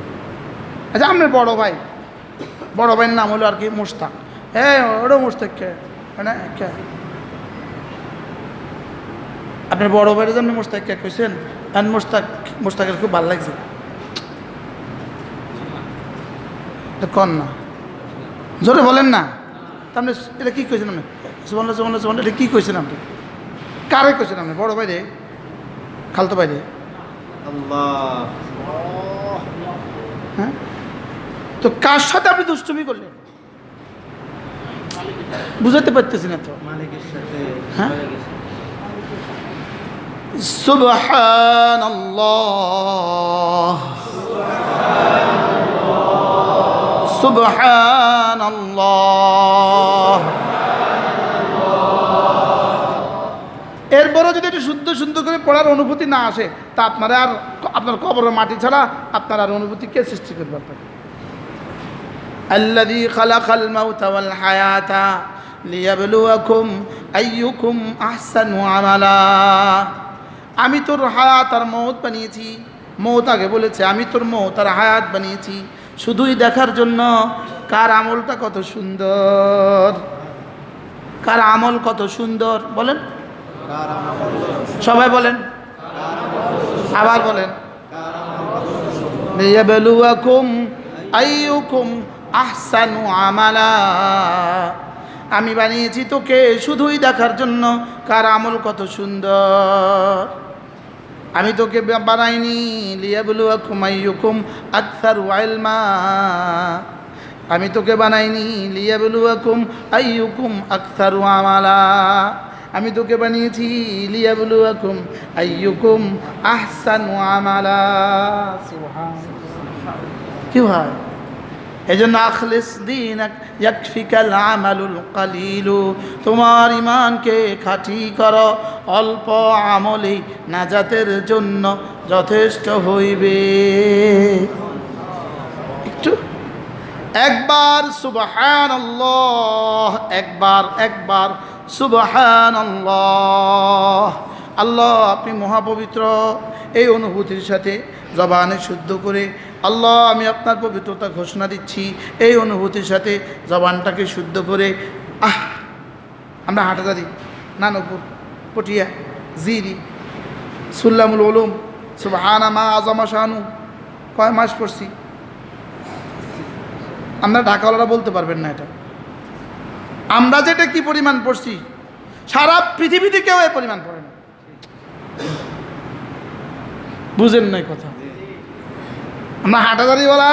আচ্ছা, আমার বড় ভাইয়ের নাম হলো আর কি মুশতাক। হ্যাঁ, ওটা মুশতাক কে মানে কে? আপনার বড় ভাইয়ের জন্য মুশতাক কে কইছেন? আর মুশতাকের খুব ভালো লাগছে কন না, জোরে বলেন না। আপনি এটা কি কইছেন? আপনি সুবহানাল্লাহ এটা কি কইছেন? আপনি কারে কইছেন? আপনি বড় ভাই রে, খালতো ভাই রে? আল্লাহ। হ্যাঁ, তো কার সাথে আপনি দুষ্টুমি করলেন বুঝাতে পারতেছি না তো। মালিকের সাথে। হ্যাঁ, সুবহানাল্লাহ, সুবহানাল্লাহ। এরপরও যদি একটু শুদ্ধ সুন্দর করে পড়ার অনুভূতি না আসে, তা আপনারা আর আপনার কবরের মাটি ছাড়া আপনার আর অনুভূতি কে সৃষ্টি করবে আপনাকে? আল্লাযী খালাকাল মাউতা ওয়াল হায়াতা লিয়াবলুয়াকুম আইয়ুকুম আহসানু আমালা। আমি তোর হায়াত আর মওত বানিয়েছি। মওত আগে বলেছে, আমি তোর মওত আর হায়াত বানিয়েছি শুধুই দেখার জন্য কার আমলটা কত সুন্দর, কার আমল কত সুন্দর বলেন, সবাই বলেন, আবার বলেন। লিয়াবলুয়াকুম আইয়ুকুম আহসানু আমালা, আমি বানিয়েছি তোকে শুধুই দেখার জন্য কার আমল কত সুন্দর। আমি তোকে বানাইনি লিয়াবলুয়াকুম আইয়ুকুম আকসারু ইলমা, আমি তোকে বানাইনি লিয়াবলুয়াকুম আইয়ুকুম আকসারু আমালা, আমি তোকে বানিয়েছি লিয়াবলুয়াকুম আইয়ুকুম আহসানু আমালা। সুবহানাল্লাহ। কি হয় এজন্য আখলিস দীনাক ইয়াকফিকাল আমালুল কালিলু, তোমার ঈমানকে খাঁটি করো, অল্প আমলেই নাজাতের জন্য যথেষ্ট হইবে। একটু একবার সুবহানাল্লাহ, একবার সুবহানাল্লাহ। আল্লাহ আপনি মহাপবিত্র। এই অনুভূতির সাথে জবানে শুদ্ধ করে আল্লাহ আমি আপনার পবিত্রতা ঘোষণা দিচ্ছি। এই অনুভূতির সাথে জবানটাকে শুদ্ধ করে আমরা হাটাজারি, নানপুর, পটিয়া, জিরি, সুল্লামুল উলুম, সুবহানা মা আযমা শানু কয় মাস পড়ছি। আমরা ঢাকাওয়ালারা বলতে পারবেন না এটা। আমরা যেটা কি পরিমাণ পড়ছি সারা পৃথিবীতে কেউ এই পরিমাণ পড়ে না। বুঝেন নাই কথা? আমরা হাটাজারিওয়ালা,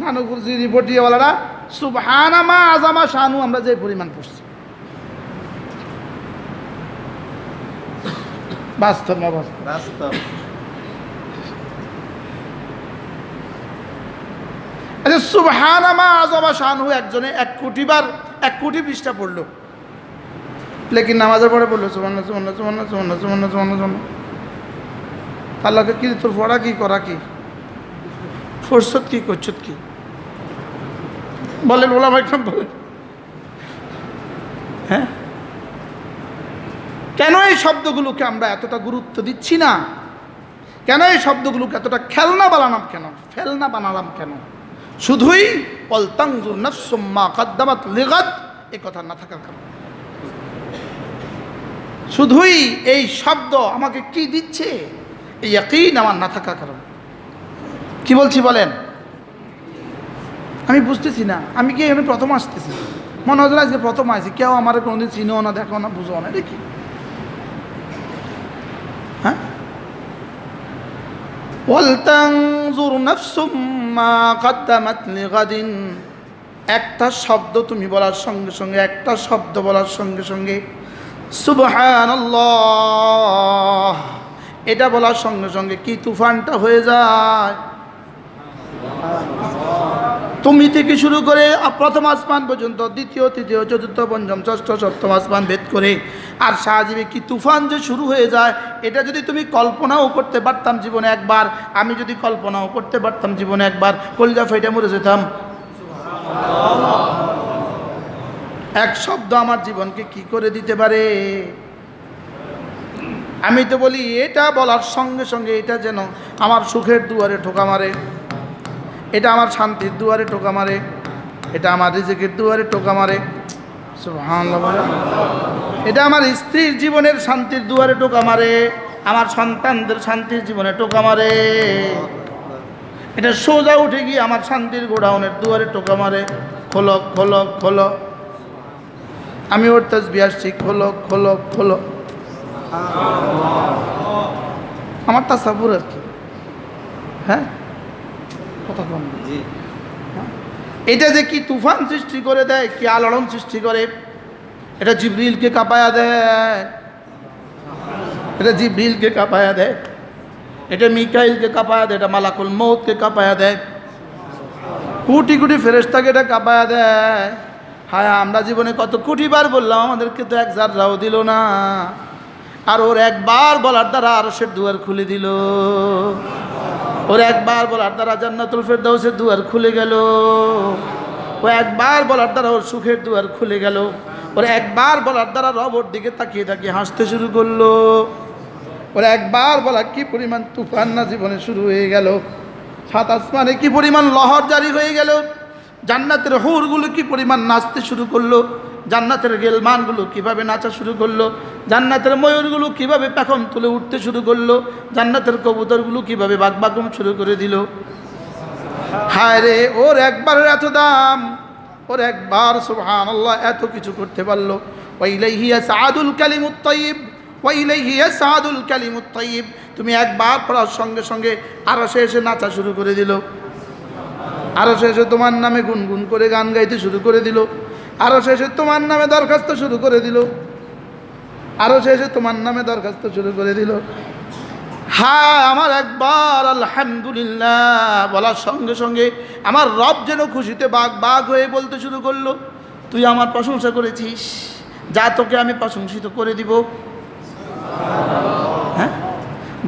নানুপুর, জিরি, পটিয়াওয়ালারা সুবহানা মা আযমা শানু আমরা যে পরিমাণ পড়ছি, বাস্তব না বাস্তব? আচ্ছা, সুবহানা মা আযমা শানু একজনে 1 কোটি বার 1 কোটি পৃষ্ঠা পড়লো, লেকিন নামাজের পরে বললো সুবহানাল্লাহ সুবহানাল্লাহ সুবহানাল্লাহ সুবহানাল্লাহ সুবহানাল্লাহ সুবহানাল্লাহ। আল্লাহকে কি তোর পড়া কি করা কি ফরসত কি করছত কি বলেন, ওলামা ইকরাম বলেন। হ্যাঁ, কেন এই শব্দগুলোকে আমরা এতটা গুরুত্ব দিচ্ছি না? কেন এই শব্দগুলোকে এতটা ফেলনা বানালাম কেন? শুধুই ওয়ালতানজুর নাফসুম মা কদ্দামাত লিগাদ, এই কথা না থাকার কারণ। শুধুই এই শব্দ আমাকে কি দিচ্ছে, এই ইয়াকিন আমার না থাকার কারণ। কি বলছি বলেন? আমি বুঝতেছি না, আমি কি এখানে প্রথম আসতেছি, মনে হয় আজকে প্রথম আসছি, কেউ আমার কোনোদিন চিনো না, দেখো না, বুঝো না, দেখি। হ্যাঁ, ওয়ালতানজুর নাফসুম মা কদ্দামাত লিগাদিন, একটা শব্দ তুমি বলার সঙ্গে সঙ্গে, একটা শব্দ বলার সঙ্গে সঙ্গে সুবহানাল্লাহ এটা বলার সঙ্গে সঙ্গে কি তুফানটা হয়ে যায়। তুমি থেকে শুরু করে প্রথম আসমান পর্যন্ত, দ্বিতীয়, তৃতীয়, চতুর্থ, পঞ্চম, ষষ্ঠ, সপ্তম আসমান ভেদ করে আর সাহায্যে কি তুফান যে শুরু হয়ে যায়, এটা যদি তুমি কল্পনাও করতে পারতাম জীবনে একবার, আমি যদি কল্পনাও করতে পারতাম জীবনে একবার, কলিজা ফেটে মরে যেতাম। এক শব্দ আমার জীবনকে কি করে দিতে পারে। আমি তো বলি এটা বলার সঙ্গে সঙ্গে এটা যেন আমার সুখের দুয়ারে ঠোকা মারে, এটা আমার শান্তির দুয়ারে টোকা মারে, এটা আমার রিজিকের দুয়ারে টোকা মারে। সুবহানাল্লাহ। এটা আমার স্ত্রীর জীবনের শান্তির দুয়ারে টোকা মারে, আমার সন্তানদের শান্তির জীবনে টোকা মারে। এটা সোজা উঠে গিয়ে আমার শান্তির গোডাউনের দুয়ারে টোকা মারে। খোলো খোলো খোলো, আমি ওর তাসবিহ আসছি, খোলো খোলো খোলো। আমার তাসাব্বুর আর কি। হ্যাঁ, কথা কম। এটা যে কি তুফান সৃষ্টি করে দেয়, কি আলোড়ন সৃষ্টি করে, এটা জিবরিলকে কাঁপায়া দেয়, এটা জিবরিলকে কাঁপায়া দেয়, এটা মিকাইলকে কাঁপায়া দেয়, এটা মালাকুল মউতকে কাঁপায়া দেয়, কোটি কোটি ফেরেশতাকে এটা কাঁপায়া দেয়। হায়, আমরা জীবনে কত কোটি বার বললাম, আমাদেরকে তো এক জাররাও দিল না। আর ওর একবার বলার দ্বারা আরশের দুয়ার খুলে দিল, ওর একবার বলার দ্বারা জান্নাতুল ফেরদাউসের দুয়ার খুলে গেল, ও একবার বলার দ্বারা ওর সুখের দুয়ার খুলে গেল, ওর একবার বলার দ্বারা রবের দিকে তাকিয়ে তাকিয়ে হাসতে শুরু করলো। ওর একবার বলা কি পরিমাণ তুফান না জীবনে শুরু হয়ে গেল, সাত আসমানে কি পরিমাণ লহর জারি হয়ে গেল, জান্নাতের হুরগুলো কি পরিমাণ নাচতে শুরু করলো, জান্নাতের গেলমানগুলো কিভাবে নাচা শুরু করলো, জান্নাতের ময়ূরগুলো কিভাবে পেখম তুলে উঠতে শুরু করলো, জান্নাতের কবুতরগুলো কিভাবে বাগবাগম শুরু করে দিল। হায় রে, ওর একবারের এত দাম, ওর একবার সুবহানাল্লাহ এত কিছু করতে পারলো। ওয়াইলাইহি ইয়াসআদুল কালিমুত তাইয়্যিব, ওয়াইলাইহি ইয়াসআদুল কালিমুত তাইয়্যিব। তুমি একবার পড়ার সঙ্গে সঙ্গে আরো সে এসে নাচা শুরু করে দিল, আরো সে এসে তোমার নামে গুনগুন করে গান গাইতে শুরু করে দিল, আরো সে এসে তোমার নামে দরখাস্ত শুরু করে দিল, আরো সে এসে তোমার নামে দরখাস্ত শুরু করে দিল। হ্যাঁ, আমার একবার আলহামদুলিল্লাহ বলার সঙ্গে সঙ্গে আমার রব যেন খুশিতে বাগ বাগ হয়ে বলতে শুরু করলো, তুই আমার প্রশংসা করেছিস, যা তোকে আমি প্রশংসিত করে দিব। হ্যাঁ,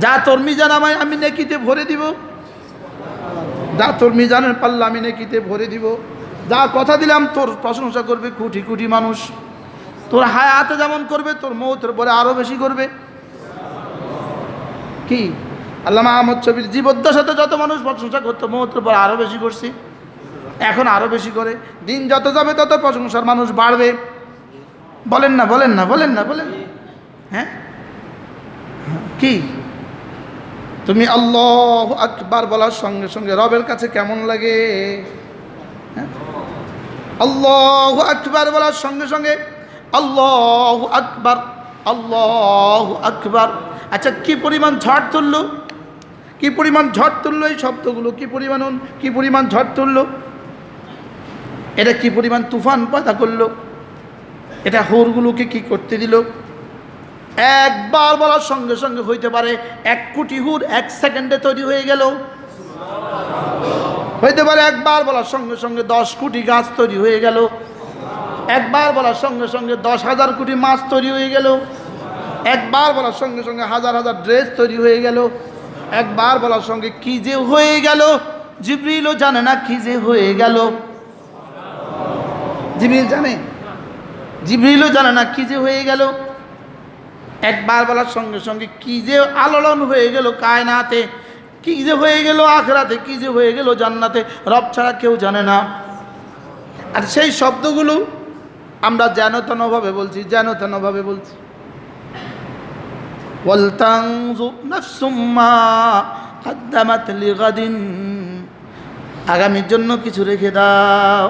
যা তোর মিজান আমায় আমি নেকিতে ভরে দিব, যা তোর মিজানের পাল্লা আমি নেকিতে ভরে দিব। যা কথা দিলাম তোর প্রশংসা করবে কোটি কোটি মানুষ, তোর হায়াতে যেমন করবে তোর মৌতের পরে আরো বেশি করবে। কি আল্লামা আহমদ শফির জীবদ্দশাতে যত মানুষ প্রশংসা করতো মৌতের পর আরো বেশি করছি, এখন আরো বেশি করে। দিন যত যাবে তত প্রশংসার মানুষ বাড়বে। বলেন না, বলেন না, বলেন না, বলেন। হ্যাঁ, কি তুমি আল্লাহু আকবার বলার সঙ্গে সঙ্গে রবের কাছে কেমন লাগে? হ্যাঁ, আল্লাহু আকবার বলার সঙ্গে সঙ্গে আল্লাহু আকবার, আল্লাহু আকবার। আচ্ছা, কি পরিমাণ ঝড় তুললো, কি পরিমাণ ঝড় তুললো এই শব্দগুলো, কি পরিমাণ ঝড় তুললো, এটা কি পরিমাণ তুফান পয়দা করলো, এটা হুরগুলোকে কি করতে দিল। একবার বলার সঙ্গে সঙ্গে হইতে পারে 1 কোটি হুর 1 সেকেন্ডে তৈরি হয়ে গেল, হইতে পারে একবার বলার সঙ্গে সঙ্গে 10 কোটি গাছ তৈরি হয়ে গেল, একবার বলার সঙ্গে সঙ্গে 10,000 কোটি মাছ তৈরি হয়ে গেল, একবার বলার সঙ্গে সঙ্গে হাজার হাজার ড্রেস তৈরি হয়ে গেল, একবার বলার সঙ্গে কি যে হয়ে গেল জিবরিলও জানে না কি যে হয়ে গেল। জিবরিল জানে? জিবরিলও জানে না কি যে হয়ে গেল। একবার বলার সঙ্গে সঙ্গে কি যে আলোড়ন হয়ে গেল কায়নাতে, কি যে হয়ে গেল আখিরাতে, কি যে হয়ে গেল জান্নাতে, রব ছাড়া কেউ জানে না। আর সেই শব্দগুলো আমরা যেন তেনভাবে বলছি, যেন তেনভাবে বলছি। ওয়ালতানজুর নাফসুম মা কদ্দামাত লিগাদিন, আগামীর জন্য কিছু রেখে দাও,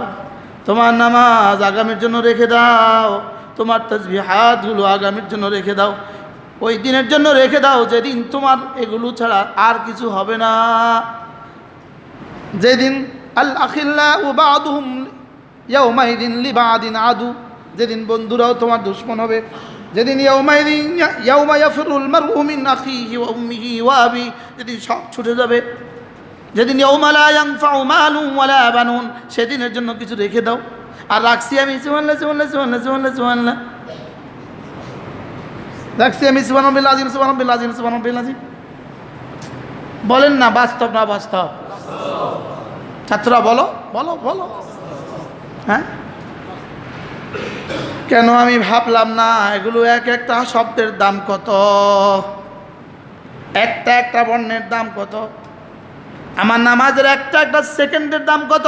তোমার নামাজ আগামীর জন্য রেখে দাও, তোমার তাসবিহাতগুলো আগামীর জন্য রেখে দাও, ওই দিনের জন্য রেখে দাও যেদিন তোমার এগুলো ছাড়া আর কিছু হবে না। যেদিন আল আখিল্লাউ বা'দুহুম ইয়াওমাইদিন লিবা'দিন আদু, যেদিন বন্ধুরাও তোমার দুশমন হবে, যেদিন ইয়াউমা ইয়াফিরুল মারউ মিন আখিহি ওয়া উম্মিহি ওয়া আবি, যেদিন সব ছুটে যাবে, যেদিন ইয়াউমা লা ইয়ানফাউ মালুন ওয়ালা বানুন, সেদিনের জন্য কিছু রেখে দাও। আর রাখছি আমি সুবহানাল্লাহ, সুবহানাল্লাহ, সুবহানাল্লাহ, সুবহানাল্লাহ, সুবহানাল্লাহ, রাখছি আমি সুবহানাল্লাহ আযীম, সুবহানাল্লাহ আযীম, সুবহানাল্লাহ আযীম। বলেন না বাস্তব না বাস্তব? ছাত্ররা বলো, বলো, বলো। হ্যাঁ, কেন আমি ভাবলাম না এগুলো এক একটা শব্দের দাম কত, একটা একটা বর্ণের দাম কত, আমার নামাজের একটা একটা সেকেন্ডের দাম কত,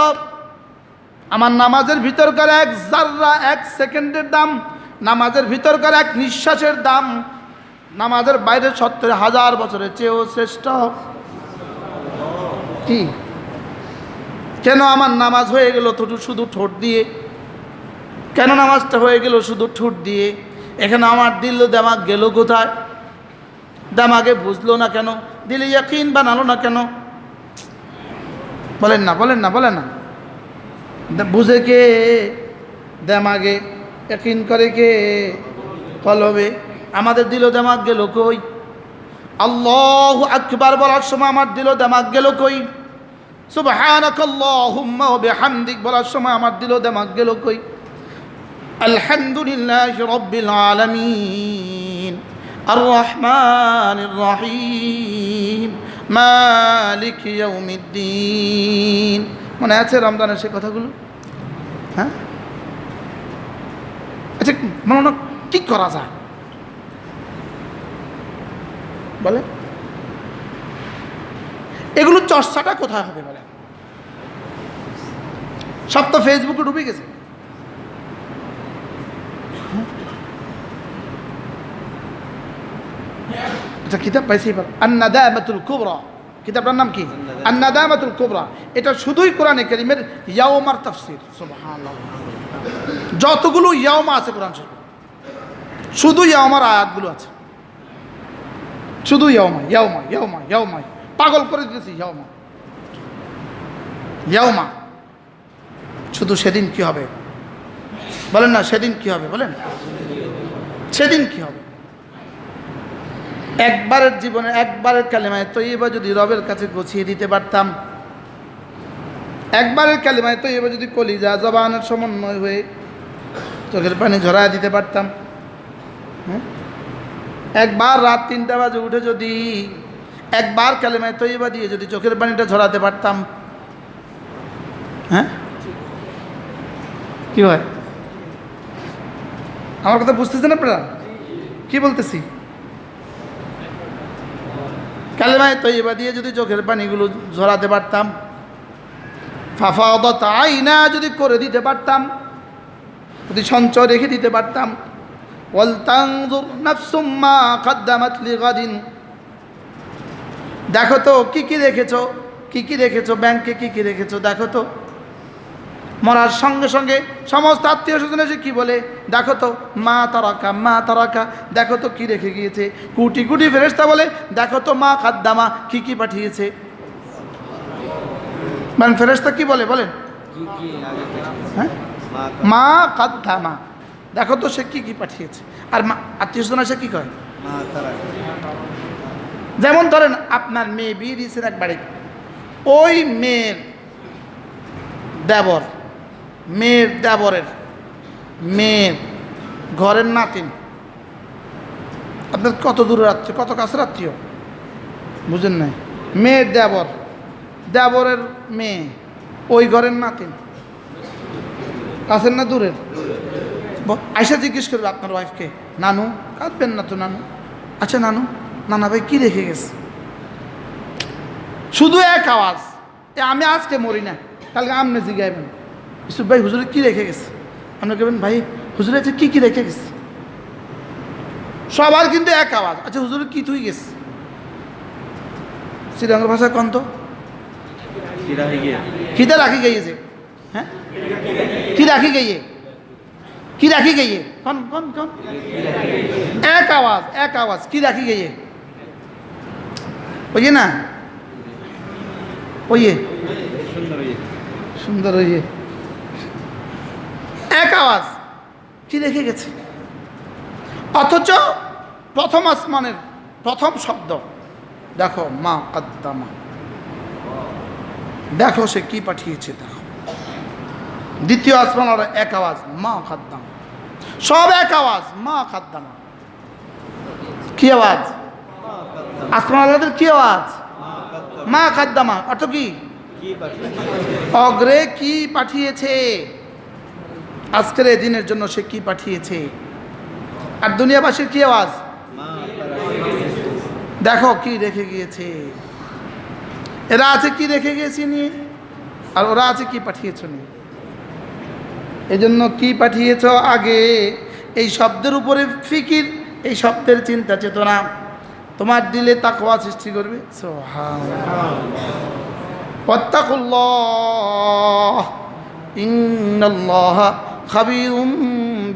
আমার নামাজের ভিতরকার 1 জাররা 1 সেকেন্ডের দাম, নামাজের ভিতরকার 1 নিঃশ্বাসের দাম নামাজের বাইরে 70,000 বছরের চেয়েও শ্রেষ্ঠ। কি কেন আমার নামাজ হয়ে গেল শুধু ঠোঁট দিয়ে? কেন নামাজটা হয়ে গেল শুধু ঠোঁট দিয়ে? এখানে আমার দিল দেমাগ গেল কোথায়? দেমাগে বুঝলো না কেন? দিলে ইয়াকিন বানালো না কেন? বলেন না, বলেন না, বলেন না। বুঝে কে? দেমাগে। ইয়াকিন করে কে? কলবে। আমাদের দিল দেমাগ গেল কই? আল্লাহু আকবার বলার সময় আমার দিল দেমাগ গেল কই? সুবহানাকাল্লাহুম্মা ওয়া বিহামদিক বলার সময় আমার দিল দেমাগ গেল কই? আলহামদুলিল্লাহি রাব্বিল আলামিন আর রহমানির রহিম মালিক ইয়াউমিদ্দিন। মনে আছে রমজানের সে কথাগুলো? হ্যাঁ, আচ্ছা মনে না কি করা যায় বলে? এগুলো চর্চাটা কোথায় হবে বলে? সব তো ফেসবুকে ডুবে গেছে। আচ্ছা, কিতাব পাইছি এবার, আন-নাদামাতুল কুবরা, কিতাবটার নাম কি? আর নাদামাতুল কুবরা, এটা শুধুই কোরআনে কারীমের ইয়াওমার তাফসীর। সুবহানাল্লাহ, যতগুলো ইয়াওমা আছে কোরআন শরীফে শুধু ইয়াওমার আয়াতগুলো আছে, শুধু ইয়াওমা ইয়াওমা ইয়াওমা ইয়াওমা, পাগল করে দিতেছি ইয়াওমা ইয়াওমা। শুধু সেদিন কি হবে বলেন না, সেদিন কি হবে বলেন, সেদিন কি হবে? একবারের জীবনে একবারের কালেমায় তৈয়বা যদি রবের কাছে গুছিয়ে দিতে পারতাম, একবারের কালেমায় তৈয়বা যদি কলিজা জবানের সমন্বয় হয়ে চোখের পানি ঝরায় দিতে পারতাম, একবার রাত 3টা বাজে উঠে যদি একবার কালেমায় তৈয়বা দিয়ে যদি চোখের পানিটা ঝরাতে পারতাম, হ্যাঁ কি হয়? আমার কথা বুঝতেছেন আপনারা কি বলতেছি? কালেমায় তৈয়বা দিয়ে যদি চোখের পানিগুলো ঝরাতে পারতাম, ফাফাদাত আইনা যদি করে দিতে পারতাম, যদি সঞ্চয় রেখে দিতে পারতাম, ওয়াল তানজুর নাফসুম মা কদ্দামাত লিগাদিন, দেখো তো কি কি রেখেছো, কি কি রেখেছো, ব্যাংকে কি কি রেখেছো দেখো তো। মরার সঙ্গে সঙ্গে সমস্ত আত্মীয় স্বজন এসে কি বলে, দেখো তো মা তারাকা, দেখো তো কি রেখে গিয়েছে। কোটি কোটি ফেরেশতা বলে, দেখো তো মা কাদ্দামা, কি কি পাঠিয়েছে। মানে ফেরেশতা কি বলে বলেন, হ্যাঁ মা কাদ্দামা, দেখো তো সে কি কি পাঠিয়েছে। আর মা আত্মীয় স্বজন এসে কি কয়, যেমন ধরেন আপনার মেয়ে বিয়ে দিয়েছেন এক বাড়ি, ওই মেয়ের দেবর, মেয়ের দেবরের মেয়ের ঘরের নাতিন, আপনার কত দূরের আত্মীয়, কত কাছের আত্মীয় বুঝেন নাই? মেয়ের দেবর, দেবরের মেয়ে, ওই ঘরের নাতিন, কাছের না দূরের? আয়সা জিজ্ঞেস করবে আপনার ওয়াইফকে, নানু কাঁদবেন না তো নানু, আচ্ছা নানু, নানা ভাই কি রেখে গেছে? শুধু এক আওয়াজ, আমি আজকে মরি না, কালকে আপনি জিজ্ঞাইবেন ইসুফ ভাই হুজুরে কি রেখে গেছে, আপনি কেবেন ভাই হুজুরে আছে কি কি রেখে গেছে। সবার কিন্তু এক আওয়াজ, আচ্ছা হুজুরে কি তুই গেছে? শ্রীলঙ্কার ভাষায় কন তো খিদে রাখি গিয়েছে, হ্যাঁ কি রাখি গিয়ে, কি রাখি গিয়ে, কন কন কন, এক আওয়াজ, এক আওয়াজ, কি রাখি গিয়ে, ওই না ওই সুন্দর, ওই এক আওয়াজ, কি রেখে গেছে। অথচ প্রথম আসমানের প্রথম শব্দ, দেখো মা কাদ্দামা, দেখো সে কি পাঠিয়েছে দেখো। দ্বিতীয় আসমানের এক আওয়াজ, মা কাদ্দামা, সব এক আওয়াজ, মা কাদ্দামা। কি আওয়াজ? আসমান আল্লাহদের কি আওয়াজ? মা কাদ্দামা, অর্থ কি? অগ্রে কি পাঠিয়েছে, আজকের এই দিনের জন্য সে কি পাঠিয়েছে। আর দুনিয়াবাসীর কি আওয়াজ? দেখো কি রেখে গিয়েছে। এরা আছে কি রেখে গিয়েছে নিয়ে, আর ওরা আছে কি পাঠিয়েছ নিয়ে। এই জন্য কি পাঠিয়েছ আগে, এই শব্দের উপরে ফিকির, এই শব্দের চিন্তা চেতনা তোমার দিলে তাকওয়া সৃষ্টি করবে। ওয়াত্তাকুল্লাহ ইন্নাল্লাহা খাবীরুম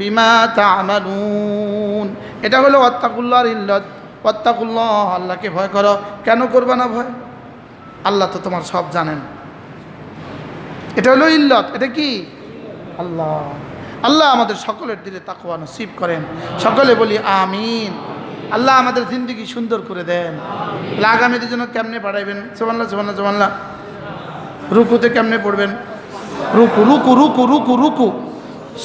বিমা তা'মালুন। এটা হলো ওয়াত্তাকুল্লাহর ইল্লাত। ওয়াত্তাকুল্লাহ, আল্লাহকে ভয় করো। কেন করবে না ভয়? আল্লাহ তো তোমার সব জানেন। এটা হলো ইল্লত। এটা কি? আল্লাহ। আল্লাহ আমাদের সকলের দিলে তাকওয়া নসিব করেন। সকলে বলি আমিন। আল্লাহ আমাদের জিন্দগি সুন্দর করে দেন। আগামীদের জন্য কেমনে পাঠাইবেন? সুবহানাল্লাহ সুবহানাল্লাহ সুবহানাল্লাহ। রুকুতে কেমনে পড়বেন? রুকু রুকু রুকু রুকু রুকু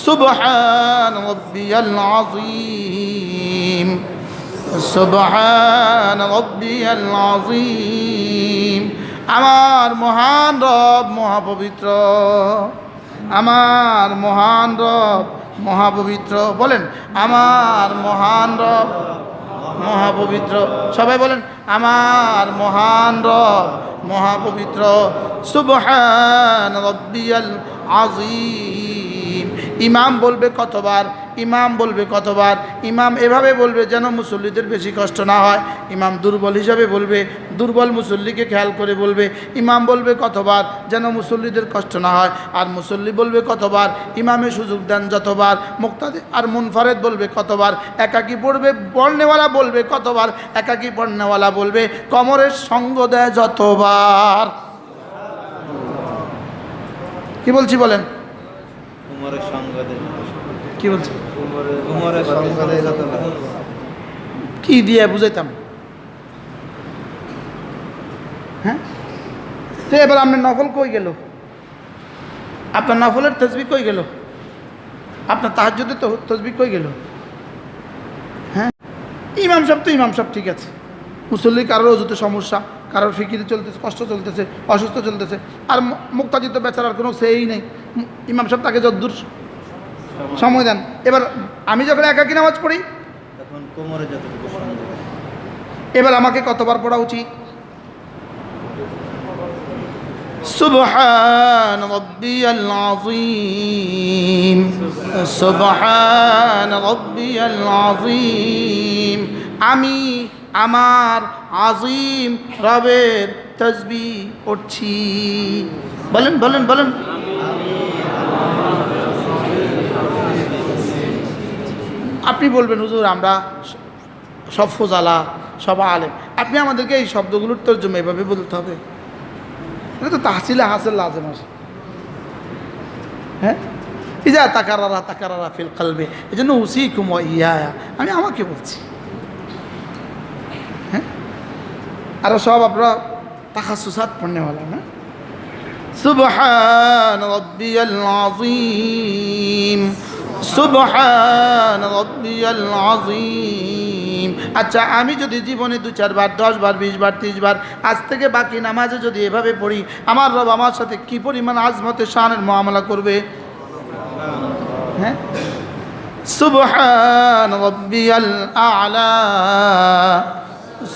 সুবহান রাব্বিয়াল আযীম, সুবহান রাব্বিয়াল আযীম। আমার মহান রব মহাপবিত্র, আমার মহান রব মহাপবিত্র। বলেন আমার মহান রব মহাপবিত্র। সবাই বলেন আমার মহান রব মহাপবিত্র। সুবহান রাব্বিয়াল আযীম। ইমাম বলবে কতবার, ইমাম বলবে কতবার, ইমাম এভাবে বলবে যেন মুসল্লিদের বেশি কষ্ট না হয়। ইমাম দুর্বল হিসাবে বলবে, দুর্বল মুসল্লিকে খেয়াল করে বলবে। ইমাম বলবে কতবার যেন মুসল্লিদের কষ্ট না হয়, আর মুসল্লি বলবে কতবার, ইমামে সুযোগ দেন যতবার। মুক্তাদি আর মুনফারেদ বলবে কতবার, একাকী পড়বে পড়নেওয়ালা বলবে কতবার, একাকী পড়নেওয়ালা বলবে, কমরের সঙ্গ দেয় যতবার। কি বলছি বলেন? উমরের সঙ্গ দেয়। কি বলছি? উমরের সঙ্গ দেয় যতবার। কি দিয়ে বুঝাইতাম? হ্যাঁ, তো এবার আপনার নফল কই গেল? আপনার নফলের তসবিহ কই গেল? আপনার তাহাজ্জুদের তসবিহ কই গেল? হ্যাঁ, ইমাম সাহেব তো ইমাম সাহেব ঠিক আছে, মুসল্লি কারোর অজুতে সমস্যা, কারোর ফিকিরে চলতেছে, কষ্ট চলতেছে, অসুস্থ চলতেছে, আর মুক্তাদি তো বেচারার কোনো সেই নেই। ইমাম সাহেব তাকে যদ্দূর সময় দেন। এবার আমি যখন একাকী নামাজ পড়ি, তখন কোমরে যতটুকু সঙ্গ দেয়। এবার আমাকে কতবার পড়া উচিত? সুবহান রাব্বিয়াল আযীম, সুবহান রাব্বিয়াল আযীম। আমি আমার আযীম রবের তাসবিহ পড়ছি। বলেন বলেন বলেন। আপনি বলবেন হুজুর আমরা সব ফোজালা, সব আলেম, আপনি আমাদেরকে এই শব্দগুলোর তর্জমা এভাবে বলতে হবে? এটা তো তাহসিলে হাসিল লাজেম আছে। হ্যাঁ, ইজা তাকারারা তাকারারা ফিল কলবে, এই জন্য উসিকুম ওয়া ইয়া, আমি আমাকে বলছি। হ্যাঁ, আর সব আপনারা তাখাসুসাত পড়নেওয়ালা না। সুবহান রাব্বিয়াল আযীম, সুবহান রাব্বিয়াল আযীম। আচ্ছা, আমি যদি জীবনে 2-4 বার, 10 বার, 20 বার, 30 বার আজ থেকে বাকি নামাজে যদি এভাবে পড়ি, আমার রব আমার সাথে কি পরিমাণ আজমতে শানের মুআমালা করবে? হ্যাঁ, সুবহান রাব্বিয়াল আ'লা,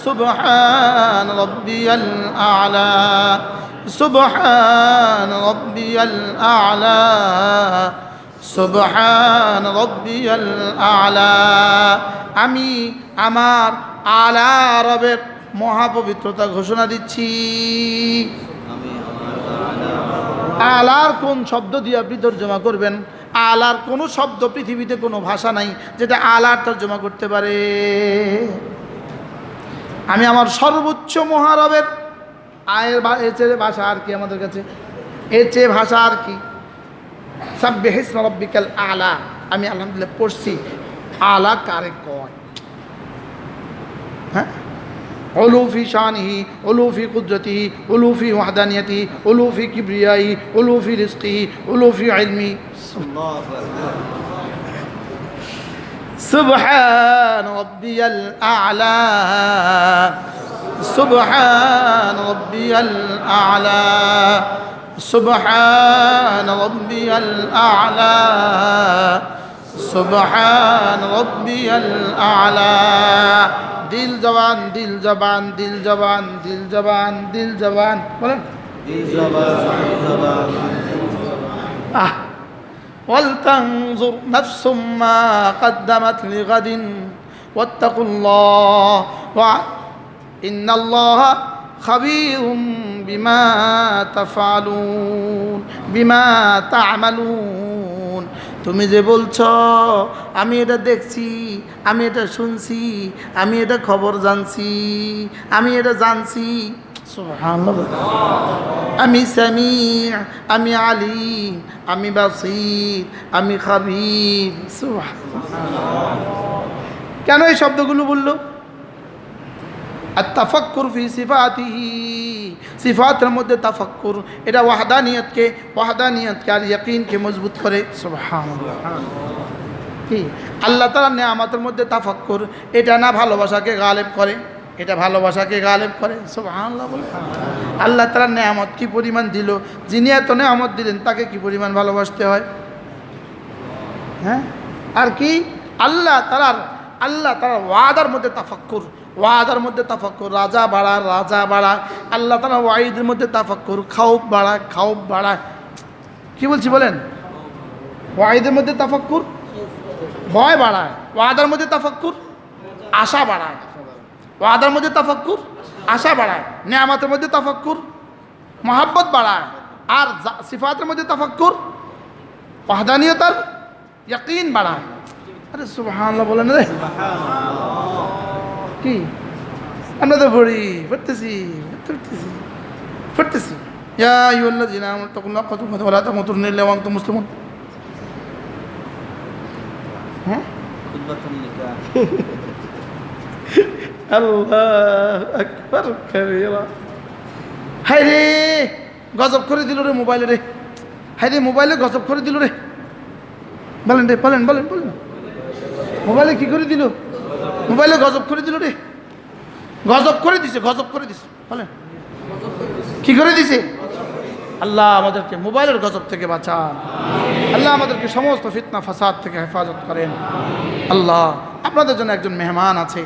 সুবহান রাব্বিয়াল আ'লা, সুবহান রাব্বিয়াল আ'লা, সুবহান রাব্বিয়াল আ'লা। আমি আমার আলা রবের মহাপবিত্রতা ঘোষণা দিচ্ছি। আলার কোন শব্দ দিয়ে আপনি তর্জমা করবেন? আলার কোনো শব্দ পৃথিবীতে কোনো ভাষা নাই যেটা আলার তর্জমা করতে পারে। আমি আমার সর্বোচ্চ মহারবের এর চেয়ে ভাষা আর কি আমাদের কাছে? এর চেয়ে ভাষা আর কি? সাব্বিহ ইসমা রাব্বিকাল আলা। আমি আলহামদুলিল্লাহ পড়ছি, আলা কারে কয়? হ্যাঁ, উলু ফি শানিহি, উলু ফি কুদরতিহি, উলু ফি ওয়াহদানিয়তিহি, উলু ফি কিবরিয়াহি, উলু ফি রিজকিহি, উলু ফি ইলমি। সুবহান রাব্বিয়াল আ'লা, সুবহান রাব্বিয়াল আ'লা, সুবহান রাব্বিয়াল আ'লা, সুবহান রাব্বিয়াল আ'লা। দিল জবান, দিল জবান, দিল জবান, দিল জবান, দিল জবান, বলেন দিল জবান, দিল জবান। আহ, ওয়ালতানজুর নাফসুম মা কদ্দামাত লিগাদিন ওয়াত্তাকুল্লাহ ওয়া ইন্নাল্লাহা খাবীরুম বিমা তাফআলুন, বিমা তা'মালুন। তুমি যে বলছো আমি এটা দেখছি, আমি এটা শুনছি, আমি এটা খবর জানছি, আমি এটা জানছি, সুবহানাল্লাহ। আমি সামি', আমি আলিম, আমি বাসীর, আমি খাবীর। সুবহানাল্লাহ। কেন এই শব্দগুলো বললো? আত-তাফাক্কুর ফি সিফাতিহি, সিফাতের মধ্যে তাফাক্কুর, এটা ওয়াহদানিয়তকে আর ইয়াকিনকে মজবুত করে। সুবহানাল্লাহ। কি আল্লাহ তাআলার নিয়ামতের মধ্যে তাফাক্কুর, এটা না ভালোবাসাকে গালেব করে? এটা ভালোবাসাকে গালেব করে। সুবহানাল্লাহ বলে। আল্লাহ তাআলার নিয়ামত কি পরিমাণ দিল, যিনি এত নিয়ামত দিলেন তাকে কি পরিমাণ ভালোবাসতে হয়? হ্যাঁ, আর কি আল্লাহ তাআলার ওয়াদার মধ্যে তাফাক্কুর, ওয়াদার মধ্যে তাফাক্কুর, রাজা বাড়ায়, রাজা বাড়ায়। আল্লাহ তাআলা ওয়াইদের মধ্যে তাফাক্কুর, খাউফ বাড়ায়, খাউফ বাড়ায়। কি বলছি বলেন? ওয়াইদের মধ্যে তাফাক্কুর ভয় বাড়ায়, ওয়াদার মধ্যে তাফাক্কুর আশা বাড়ায়, ওয়াদার মধ্যে তাফাক্কুর আশা বাড়ায়, নিয়ামতের মধ্যে তাফাক্কুর মহাব্বত বাড়ায়, আর সিফাতের মধ্যে তাফাক্কুর ওয়াহদানিয়তার ইয়াকিন বাড়ায়। আরে সুবহানাল্লাহ বলেন রে, কি আমরা তো পড়তেছি ইয়া আইয়ুহাল্লাযীনা আমানু তাকুল্লাহা হাক্কা তুকাতিহি ওয়া লা তামুতুন্না ইল্লা ওয়া আনতুম মুসলিমুন। হ্যাঁ, খুতবাতুন নিকাহ। আল্লাহু আকবার কাবীরা। হাই রে, গজব করে দিল রে মোবাইলে রে, হাই রে মোবাইলে গজব করে দিল রে। বলেন রে, বলেন বলেন বলেন, মোবাইলে কি করে দিল? মোবাইলে গজব করে দিল রে, গজব করে দিছে, গজব করে দিছে। বলেন কি করে দিছে? আল্লাহ আমাদেরকে মোবাইলের গজব থেকে বাঁচান, আল্লাহ আমাদেরকে সমস্ত ফিতনা ফাসাদ থেকে হেফাজত করেন। আল্লাহ আপনাদের জন্য একজন মেহমান আছে,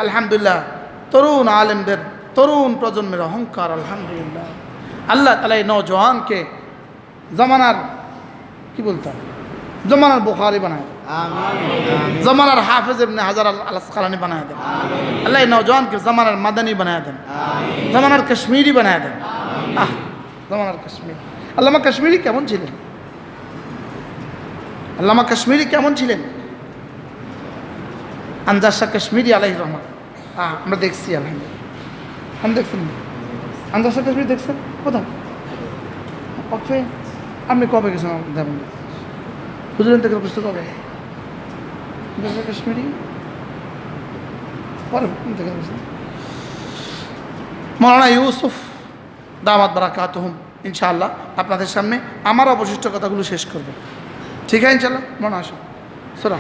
আলহামদুলিল্লাহ, তরুণ আলেমদের, তরুণ প্রজন্মের অহংকার। আলহামদুলিল্লাহ আল্লাহ তাআলা এই নওজওয়ানকে জমানার কি বলতাম, জমানার বুখারী বানায়, আমিন। জমানার হাফেজ ইবনে হাজার আল আসকালানি বানায় দেন। আল্লাহ এই নওজওয়ানকে জমানার মাদানী বানায় দেন, জমানার কাশ্মীরি বানায় দেন। জমানার কাশ্মীর। আল্লামা কাশ্মীরি কেমন ছিলেন? আল্লামা কাশ্মীরি কেমন ছিলেন? আনজার শাহ কাশ্মীরি আলাইহির রহমান আমরা দেখছি, আলহামদুলিল্লাহ। আমি দেখছেন আনজার শাহ কাশ্মীরি দেখছেন? কোথায়? ওকে, আপনি কবে গেছেন? দেবেন হুজুরের থেকে বুঝতে কবে? আনজার শাহ কাশ্মীরি পরে থেকে গেছেন। মৌলানা ইউসুফ দামাত বারাকাতুহুম ইনশাআল্লাহ আপনাদের সামনে আমার অবশিষ্ট কথাগুলো শেষ করবে। ঠিক আছে ইনশাআল্লাহ, মনে আসো সোরা।